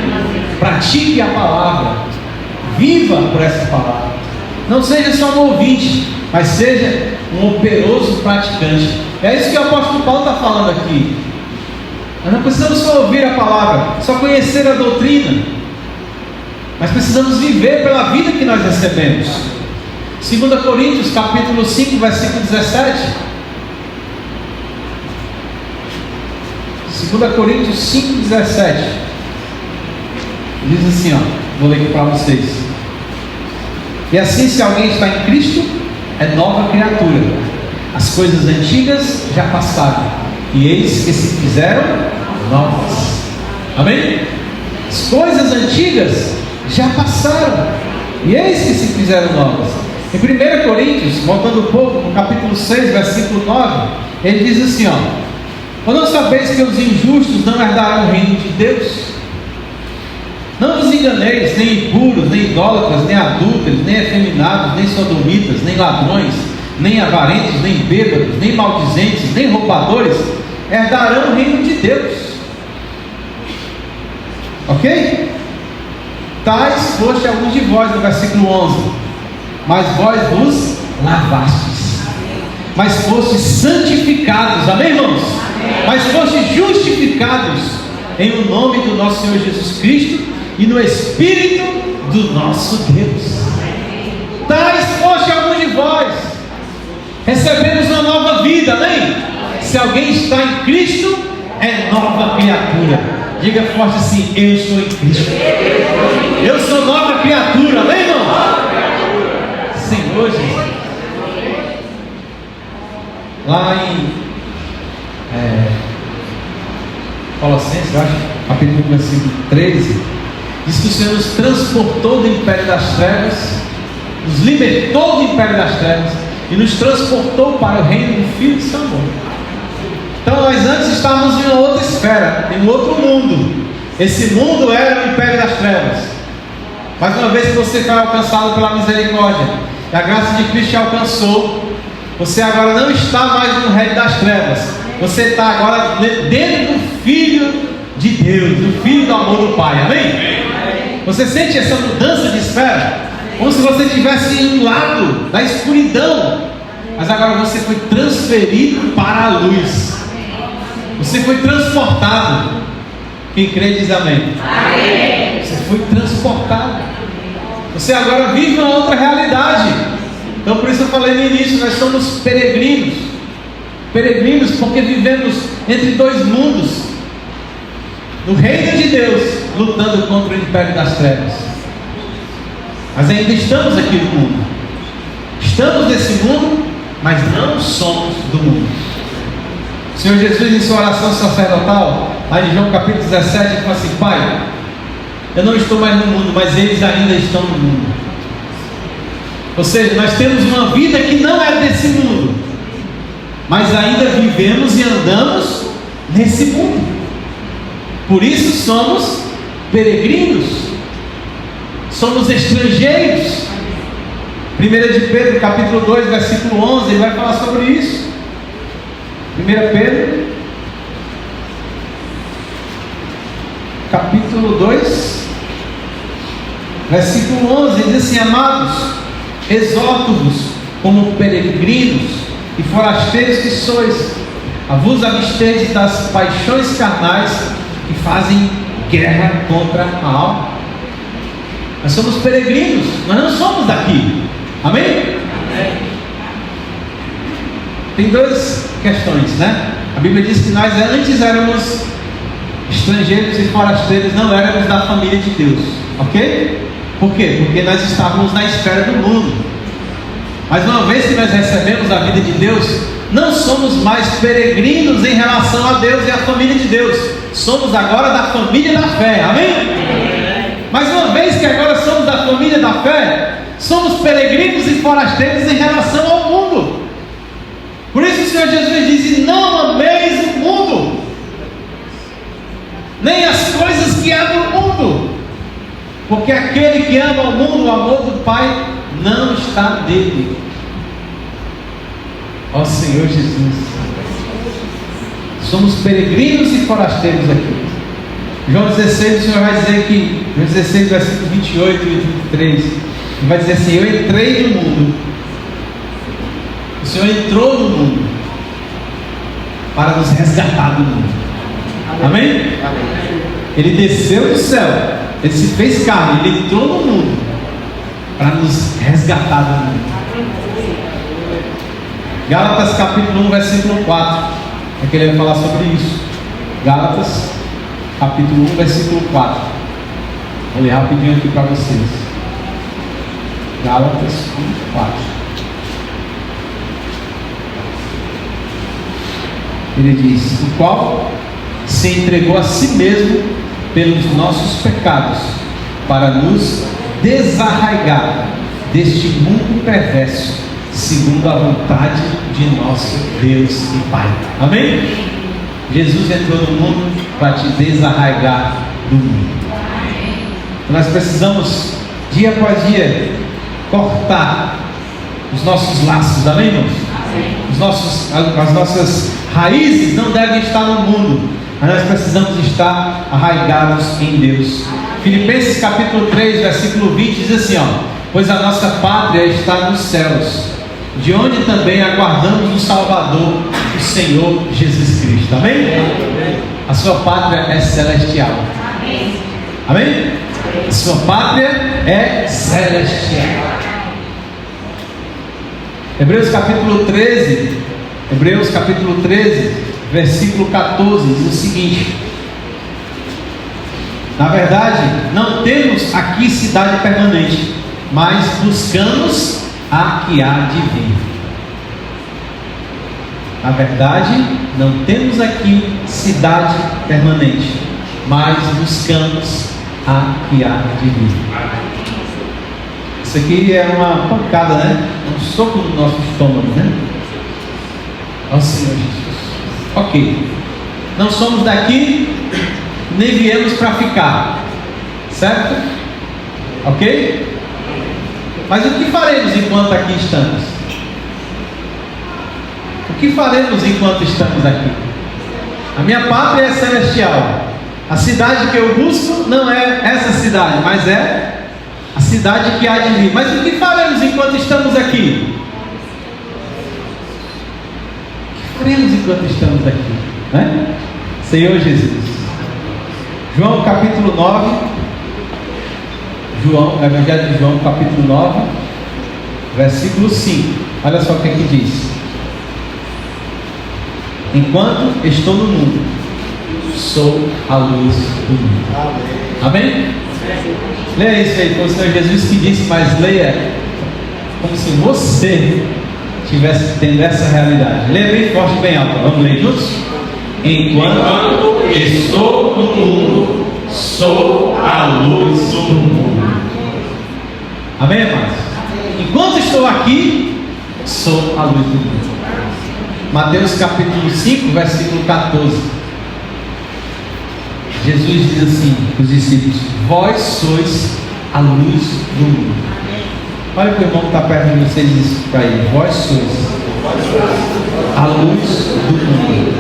Pratique a palavra, viva por essa palavra. Não seja só um ouvinte, mas seja um operoso praticante. É isso que o apóstolo Paulo está falando aqui. Nós não precisamos só ouvir a palavra, só conhecer a doutrina, mas precisamos viver pela vida que nós recebemos. 2 Coríntios capítulo 5, versículo 17. 2 Coríntios 5, 17. Diz assim, vou ler aqui para vocês. E assim, se alguém está em Cristo, é nova criatura. As coisas antigas já passaram, e eis que se fizeram novas. Amém? As coisas antigas já passaram, e eis que se fizeram novas. Em 1 Coríntios, voltando um pouco, no capítulo 6, versículo 9, ele diz assim, ou não sabeis que os injustos não herdarão o reino de Deus? Não vos enganeis, nem impuros, nem idólatras, nem adúlteros, nem efeminados, nem sodomitas, nem ladrões, nem avarentos, nem bêbados, nem maldizentes, nem roubadores herdarão o reino de Deus. Ok? Tais foste alguns de vós, no versículo 11. Mas vós vos lavastes, mas fostes santificados, amém, irmãos? Amém. Mas fostes justificados em o nome do nosso Senhor Jesus Cristo e no Espírito do nosso Deus. Amém. Tais foste alguns de vós. Recebemos uma nova vida, amém? Se alguém está em Cristo, é nova criatura. Diga forte assim: eu estou em Cristo. Eu sou nova criatura, amém, irmão? Senhor Jesus. Lá em Colossenses, eu acho, capítulo versículo 13, diz que o Senhor nos transportou do império das trevas, nos libertou do império das trevas e nos transportou para o reino do Filho de seu amor. Então nós antes estávamos em uma outra esfera, em um outro mundo. Esse mundo era o império das trevas. Mas uma vez que você foi alcançado pela misericórdia e a graça de Cristo te alcançou, você agora não está mais no reino das trevas. Você está agora dentro do Filho de Deus, do Filho do amor do Pai, amém? Você sente essa mudança de esfera? Como se você estivesse em um lado da escuridão, mas agora você foi transferido para a luz. Você foi transportado. Quem crê diz amém. Amém. Você foi transportado. Você agora vive uma outra realidade. Então por isso eu falei no início, nós somos peregrinos. Peregrinos porque vivemos entre dois mundos. No reino de Deus, lutando contra o império das trevas. Mas ainda estamos aqui no mundo. Estamos nesse mundo, mas não somos do mundo. O Senhor Jesus, em sua oração sacerdotal, lá em João capítulo 17, ele fala assim: Pai, eu não estou mais no mundo, mas eles ainda estão no mundo. Ou seja, nós temos uma vida que não é desse mundo, mas ainda vivemos e andamos nesse mundo. Por isso somos peregrinos, somos estrangeiros. 1 de Pedro capítulo 2, versículo 11, ele vai falar sobre isso. 1 Pedro capítulo 2, Versículo 11 diz assim: amados, exorto-vos como peregrinos e forasteiros que sois, a vos absterdes das paixões carnais que fazem guerra contra a alma. Nós somos peregrinos, nós não somos daqui. Amém? Amém. Tem duas questões, né? A Bíblia diz que nós antes éramos estrangeiros e forasteiros, não éramos da família de Deus. Ok? Por quê? Porque nós estávamos na esfera do mundo. Mas uma vez que nós recebemos a vida de Deus, não somos mais peregrinos em relação a Deus e à família de Deus. Somos agora da família da fé. Amém? Mas uma vez que agora somos da família da fé, somos peregrinos e forasteiros em relação ao mundo. Por isso o Senhor Jesus diz: não ameis o mundo, nem as coisas que há no mundo, porque aquele que ama o mundo, o amor do Pai não está nele. Ó Senhor Jesus, somos peregrinos e forasteiros aqui. João 16, o Senhor vai dizer que, João 16, versículos 28 e 23, ele vai dizer assim: eu entrei no mundo, o Senhor entrou no mundo para nos resgatar do mundo. Amém? Ele desceu do céu, ele se fez carne, ele entrou no mundo para nos resgatar do mundo. Gálatas capítulo 1, versículo 4, é que ele vai falar sobre isso. Gálatas capítulo 1, versículo 4. Vou ler rapidinho aqui para vocês. Gálatas 1, 4. Ele diz: o qual se entregou a si mesmo pelos nossos pecados, para nos desarraigar deste mundo perverso, segundo a vontade de nosso Deus e Pai. Amém? Jesus entrou no mundo para te desarraigar do mundo. Nós precisamos, dia após dia, cortar os nossos laços. Amém, irmãos? As nossas raízes não devem estar no mundo, mas nós precisamos estar arraigados em Deus. Filipenses capítulo 3, versículo 20 diz assim: pois a nossa pátria está nos céus, de onde também aguardamos o Salvador, o Senhor Jesus Cristo. Amém? A sua pátria é celestial. Amém? A sua pátria é celestial. Hebreus capítulo 13, versículo 14 diz o seguinte: na verdade, não temos aqui cidade permanente, mas buscamos a que há de vir. Na verdade, não temos aqui cidade permanente, mas buscamos a que há de vir. Isso aqui é uma pancada, né? Um soco no nosso estômago, né? Ó Senhor Jesus. Ok, não somos daqui, nem viemos para ficar, certo? Ok? Mas o que faremos enquanto aqui estamos? O que faremos enquanto estamos aqui? A minha pátria é celestial. A cidade que eu busco não é essa cidade, mas é a cidade que há de vir. Mas o que faremos enquanto estamos aqui? O que faremos enquanto estamos aqui? Né? Senhor Jesus. João capítulo 9. Evangelho de João capítulo 9, versículo 5. Olha só o que aqui diz: enquanto estou no mundo, sou a luz do mundo. Amém? Leia isso aí, foi o Senhor Jesus que disse, mas leia como se você estivesse tendo essa realidade. Leia bem forte, bem alto. Vamos ler juntos? Enquanto estou no mundo, sou a luz do mundo. Amém, irmãos? Enquanto estou aqui, sou a luz do mundo. Mateus capítulo 5, versículo 14. Jesus diz assim para os discípulos: vós sois a luz do mundo. Olha para o irmão que está perto de vocês e diz para ele: vós sois a luz do mundo.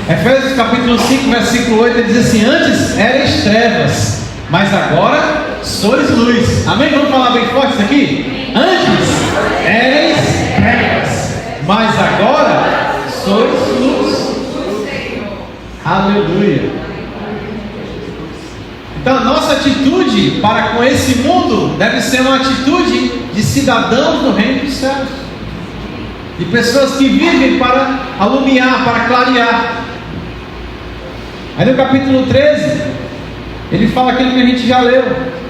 Efésios capítulo 5, versículo 8, ele diz assim: antes erais trevas, mas agora sois luz. Amém? Vamos falar bem forte isso aqui? Antes erais trevas, mas agora sois luz. Aleluia. Então a nossa atitude para com esse mundo deve ser uma atitude de cidadãos do reino dos céus, de pessoas que vivem para alumiar, para clarear. Aí no capítulo 13 ele fala aquilo que a gente já leu: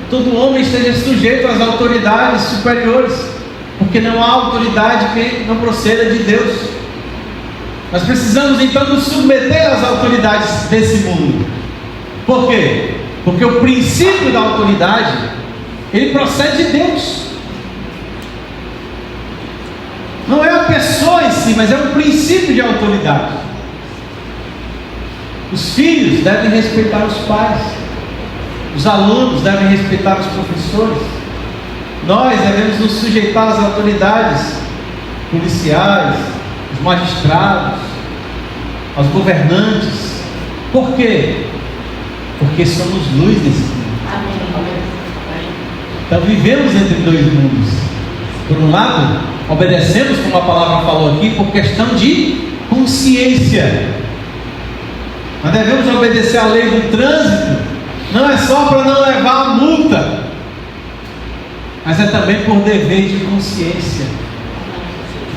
todo homem esteja sujeito às autoridades superiores, porque não há autoridade que não proceda de Deus. Nós precisamos então nos submeter às autoridades desse mundo. Por quê? Porque o princípio da autoridade, ele procede de Deus. Não é a pessoa em si, mas é um princípio de autoridade. Os filhos devem respeitar os pais, os alunos devem respeitar os professores, nós devemos nos sujeitar às autoridades policiais, aos magistrados, aos governantes. Por quê? Porque somos luz desse mundo. Então vivemos entre dois mundos. Por um lado, obedecemos, como a palavra falou aqui, por questão de consciência. Nós devemos obedecer à lei do trânsito, não é só para não levar a multa, mas é também por dever de consciência.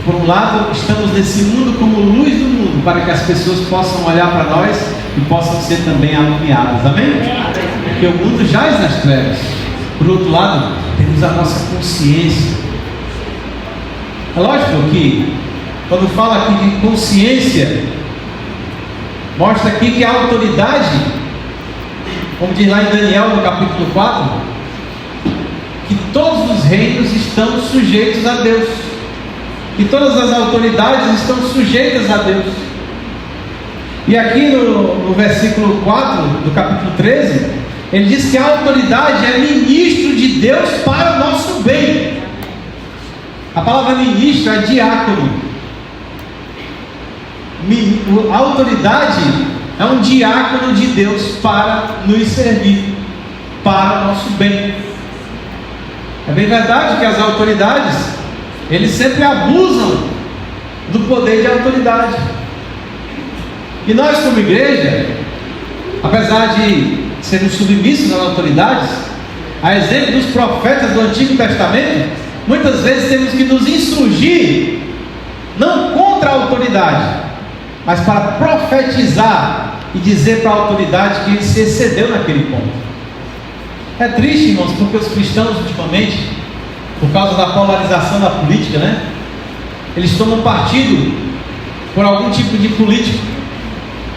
Por um lado, estamos nesse mundo como luz do mundo, para que as pessoas possam olhar para nós e possam ser também alumiadas. Amém? Porque o mundo jaz nas trevas. Por outro lado, temos a nossa consciência. É lógico que quando fala aqui de consciência, mostra aqui que a autoridade, como diz lá em Daniel no capítulo 4, que todos os reinos estão sujeitos a Deus, que todas as autoridades estão sujeitas a Deus. E aqui no versículo 4 do capítulo 13, ele diz que a autoridade é ministro de Deus para o nosso bem. A palavra ministro é diácono. A autoridade é um diácono de Deus para nos servir, para o nosso bem. É bem verdade que as autoridades, eles sempre abusam do poder de autoridade. E nós, como igreja, apesar de sermos submissos às autoridades, a exemplo dos profetas do Antigo Testamento, muitas vezes temos que nos insurgir, não contra a autoridade, mas para profetizar e dizer para a autoridade que ele se excedeu naquele ponto. É triste, irmãos, porque os cristãos ultimamente, por causa da polarização da política, eles tomam partido por algum tipo de político,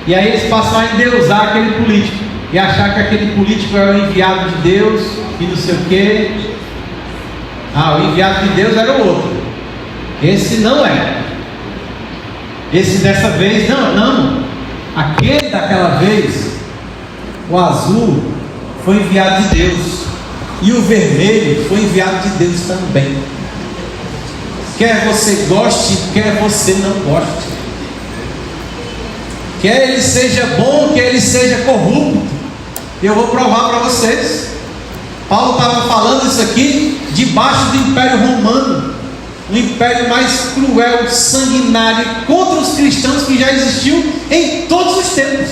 e aí eles passam a endeusar aquele político e achar que aquele político é o enviado de Deus e não sei o quê. O enviado de Deus era o outro, esse não é, esse dessa vez não, aquele daquela vez, o azul foi enviado de Deus, e o vermelho foi enviado de Deus também. Quer você goste, quer você não goste, quer ele seja bom, quer ele seja corrupto, eu vou provar para vocês. Paulo estava falando isso aqui debaixo do Império Romano, o império mais cruel, sanguinário contra os cristãos que já existiu em todos os tempos.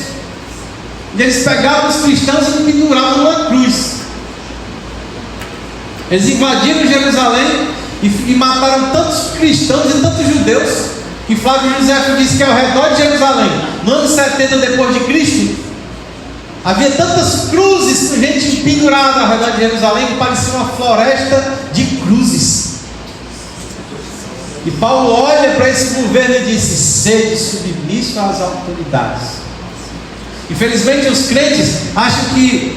E eles pegavam os cristãos e penduravam numa cruz. Eles invadiram Jerusalém e mataram tantos cristãos e tantos judeus, que Flávio José disse que ao redor de Jerusalém, no ano 70 depois de Cristo, havia tantas cruzes, gente pendurada ao redor de Jerusalém, que parecia uma floresta de cruzes. E Paulo olha para esse governo e disse: sede submisso às autoridades. Infelizmente os crentes acham que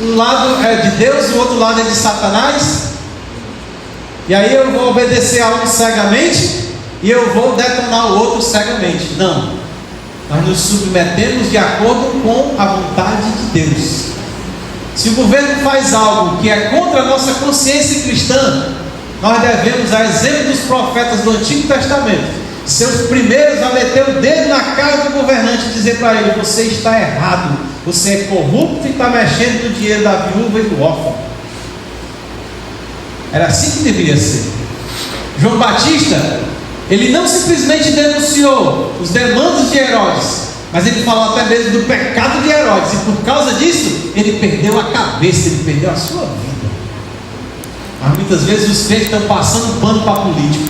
um lado é de Deus e o outro lado é de Satanás, e aí eu vou obedecer a um cegamente e eu vou detonar o outro cegamente. Não, nós nos submetemos de acordo com a vontade de Deus. Se o governo faz algo que é contra a nossa consciência cristã, nós devemos, a exemplo dos profetas do Antigo Testamento, ser os primeiros a meter o dedo na cara do governante e dizer para ele: você está errado, você é corrupto e está mexendo no dinheiro da viúva e do órfão. Era assim que deveria ser. João Batista, ele não simplesmente denunciou os demandos de Herodes, mas ele falou até mesmo do pecado de Herodes, e por causa disso, ele perdeu a cabeça, ele perdeu a sua vida. Mas muitas vezes os crentes estão passando pano para político.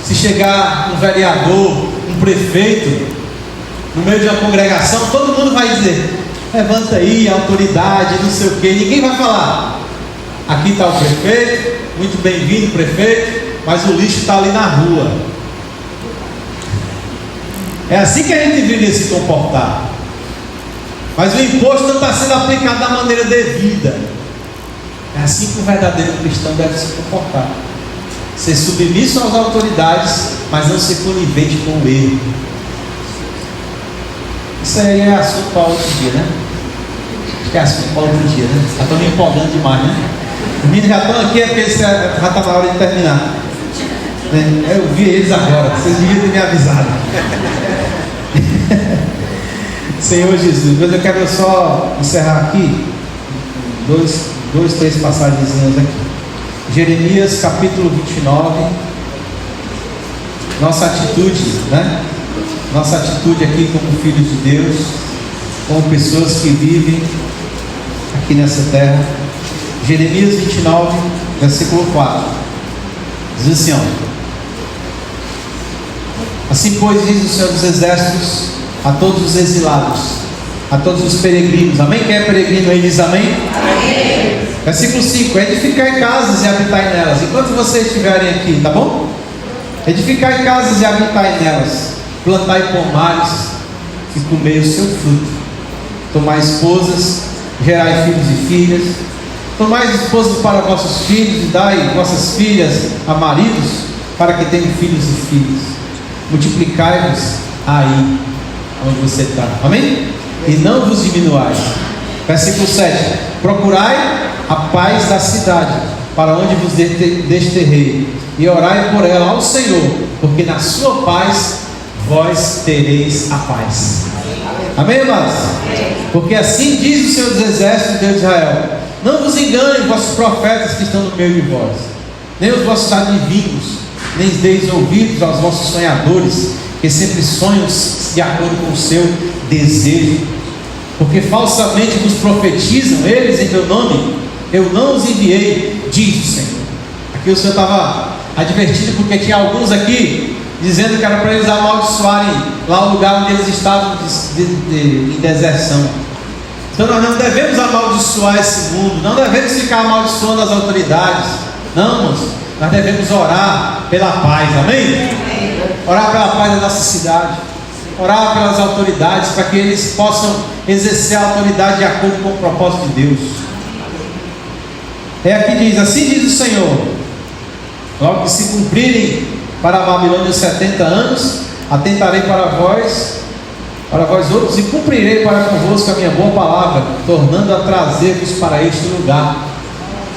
Se chegar um vereador, um prefeito, no meio de uma congregação, todo mundo vai dizer: levanta aí, autoridade, não sei o que. Ninguém vai falar: aqui está o prefeito, muito bem-vindo prefeito, mas o lixo está ali na rua. É assim que a gente deveria se comportar. Mas o imposto não está sendo aplicado da maneira devida. É assim que o verdadeiro cristão deve se comportar: ser submisso às autoridades, mas não ser conivente com o erro. Isso aí é assunto para outro dia, né? Acho que é assunto para outro dia, né? Já estão me empolgando demais, né? Os meninos já estão aqui, é porque já está na hora de terminar. Eu vi eles agora, vocês deviam ter me avisado. Senhor Jesus, mas eu quero só encerrar aqui três passagens aqui. Jeremias capítulo 29. Nossa atitude, né? Nossa atitude aqui como filhos de Deus, como pessoas que vivem aqui nessa terra. Jeremias 29, versículo 4. Diz assim, ó: assim pois diz o Senhor dos Exércitos a todos os exilados, a todos os peregrinos. Amém? Quem é peregrino aí diz amém? Amém. Versículo 5: edificai casas e habitai nelas, enquanto vocês estiverem aqui, tá bom? Edificai casas e habitai nelas, plantai pomares e comei o seu fruto, tomai esposas, gerai filhos e filhas, tomai esposas para vossos filhos e dai vossas filhas a maridos, para que tenham filhos e filhas. Multiplicai-vos aí onde você está. Amém? E não vos diminuais. Versículo 7: procurai a paz da cidade, para onde vos desterrei, e orai por ela ao Senhor, porque na sua paz vós tereis a paz. Amém, amados? Porque assim diz o Senhor dos Exércitos, Deus de Israel: não vos enganem, vossos profetas que estão no meio de vós, nem os vossos adivinhos, nem deis ouvidos aos vossos sonhadores, que sempre sonham de acordo com o seu desejo, porque falsamente vos profetizam eles em meu nome. Eu não os enviei, diz o Senhor. Aqui o Senhor estava advertindo, porque tinha alguns aqui dizendo que era para eles amaldiçoarem lá o lugar onde eles estavam em deserção. Então nós não devemos amaldiçoar esse mundo, não devemos ficar amaldiçoando as autoridades. Não, moço, nós devemos orar pela paz, amém? Orar pela paz da nossa cidade, orar pelas autoridades, para que eles possam exercer a autoridade de acordo com o propósito de Deus. É aqui diz: assim diz o Senhor, logo que se cumprirem para a Babilônia os 70 anos, atentarei para vós outros, e cumprirei para convosco a minha boa palavra, tornando a trazer-vos para este lugar.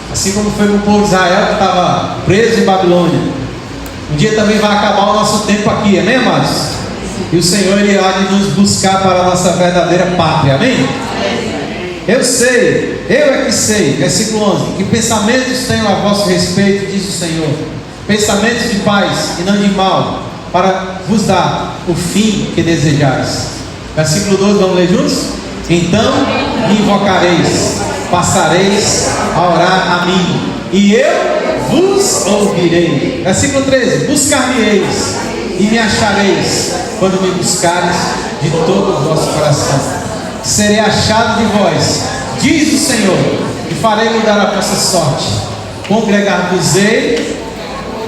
Assim como foi com o povo de Israel que estava preso em Babilônia, um dia também vai acabar o nosso tempo aqui, amém, amados? E o Senhor irá de nos buscar para a nossa verdadeira pátria, amém? Eu sei, eu é que sei, versículo 11: que pensamentos tenho a vosso respeito, diz o Senhor, pensamentos de paz e não de mal, para vos dar o fim que desejais. Versículo 12, vamos ler juntos? Então me invocareis, passareis a orar a mim, e eu vos ouvirei. Versículo 13: buscar-me-eis e me achareis, quando me buscares de todo o vosso coração. Serei achado de vós, diz o Senhor, e farei mudar a vossa sorte. Congregar-vos-ei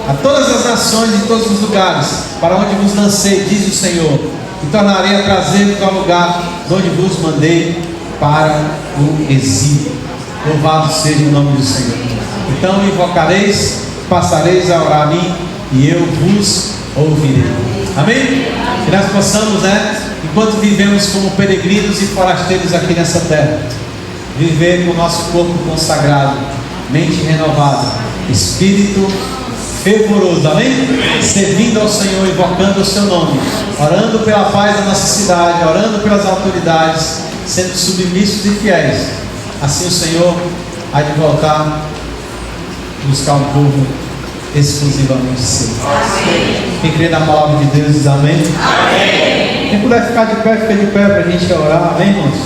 a todas as nações e todos os lugares para onde vos lancei, diz o Senhor, e tornarei a trazer-vos ao lugar de onde vos mandei para o exílio. Louvado seja o nome do Senhor. Então me invocareis, passareis a orar a mim, e eu vos ouvirei. Amém? Que nós possamos, enquanto vivemos como peregrinos e forasteiros aqui nessa terra, viver com o nosso corpo consagrado, mente renovada, espírito fervoroso, amém? Servindo ao Senhor, invocando o seu nome, orando pela paz da nossa cidade, orando pelas autoridades, sendo submissos e fiéis. Assim o Senhor há de voltar buscar um povo exclusivamente seu. Quem crê na palavra de Deus diz amém. Amém. Quem puder ficar de pé, fica de pé para a gente orar, amém, irmãos?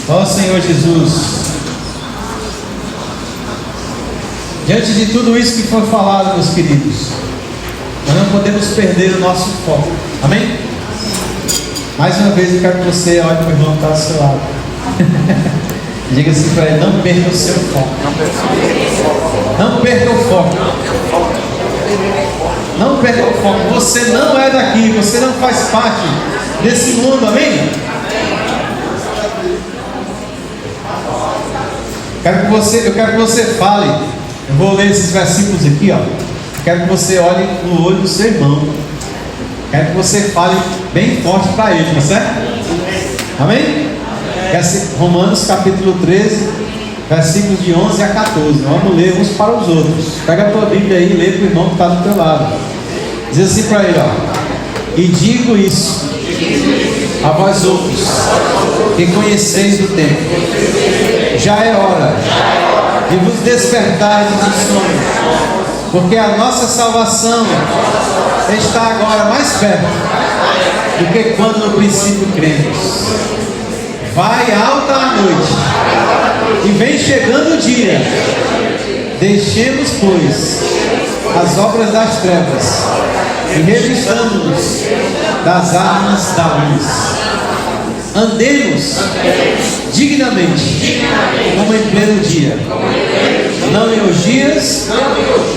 Ó Senhor Jesus, diante de tudo isso que foi falado, meus queridos, nós não podemos perder o nosso foco, amém? Mais uma vez eu quero que você olhe para o irmão que está ao seu lado. Diga assim para ele: não perca o seu foco. Não perca o foco. Não perca o foco. Você não é daqui, você não faz parte desse mundo, amém? Eu quero que você fale. Eu vou ler esses versículos aqui, ó. Eu quero que você olhe no olho do seu irmão. Eu quero que você fale bem forte para ele, tá certo? Amém? Romanos capítulo 13, versículos de 11 a 14. Vamos ler uns para os outros. Pega a tua Bíblia aí e lê para o irmão que está do teu lado. Diz assim para ele, ó: e digo isso a vós outros que conheceis o tempo. Já é hora de vos despertar do sono, porque a nossa salvação está agora mais perto do que quando no princípio cremos. Vai alta a noite e vem chegando o dia. Deixemos, pois, as obras das trevas e revistamos-nos das armas da luz. Andemos dignamente, como em pleno dia, não em orgias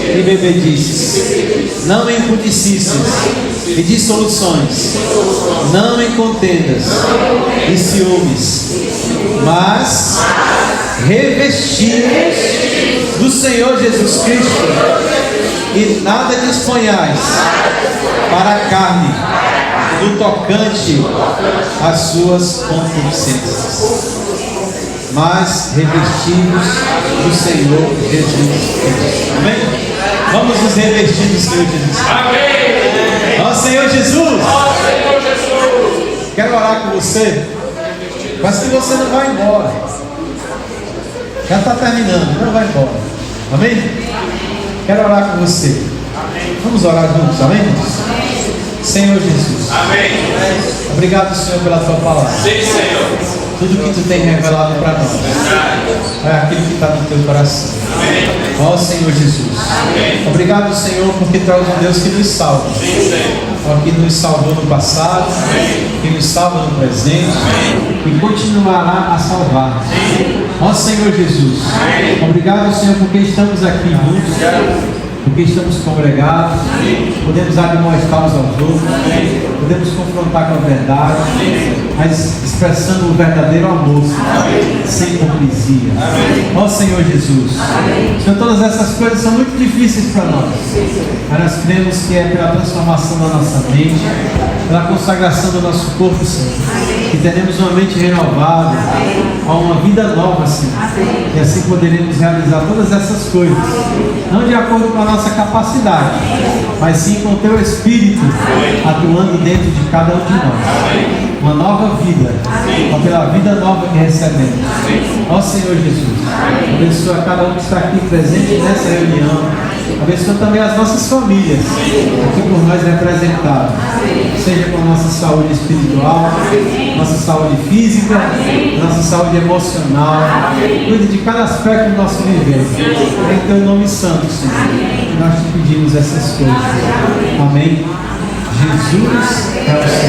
e bebedices, não em pudicícias e dissoluções, não em contendas e ciúmes, mas revestimos do Senhor Jesus Cristo e nada disponhais para a carne no tocante às suas concupiscências, mas revestidos do Senhor Jesus Cristo. Amém? Vamos nos revestir do Senhor Jesus Cristo. Amém. Ó Senhor Jesus. Ó Senhor Jesus. Quero orar com você, mas que você não vai embora. Já está terminando, não vai embora. Amém? Quero orar com você. Vamos orar juntos, amém? Senhor Jesus. Amém. Obrigado, Senhor, pela tua palavra. Sim, Senhor. Tudo que tu tem revelado para nós é aquilo que está no teu coração. Amém. Ó Senhor Jesus. Amém. Obrigado, Senhor, porque tu és um Deus que nos salva. Sim, Senhor. Ó, que nos salvou no passado, amém, que nos salva no presente, amém, e continuará a salvar. Ó Senhor Jesus. Amém. Obrigado, Senhor, porque estamos aqui juntos, porque estamos congregados, podemos admoestar uns aos outros, podemos confrontar com a verdade, mas expressando o verdadeiro amor, sem hipocrisia. Ó Senhor Jesus, Senhor, todas essas coisas são muito difíceis para nós, mas nós cremos que é pela transformação da nossa mente, pela consagração do nosso corpo, Senhor, que teremos uma mente renovada, a uma vida nova, Senhor, e assim poderemos realizar todas essas coisas, não de acordo com a nossa capacidade, mas sim com o teu Espírito atuando dentro de cada um de nós. Uma nova vida, pela vida nova que recebemos. Ó Senhor Jesus, abençoa cada um que está aqui presente nessa reunião. Abençoa também as nossas famílias, aqui por nós representadas, seja com a nossa saúde espiritual, nossa saúde física, nossa saúde emocional. Cuide de cada aspecto do nosso viver. Em teu nome santo, Senhor, nós te pedimos essas coisas. Amém. Jesus é o Senhor.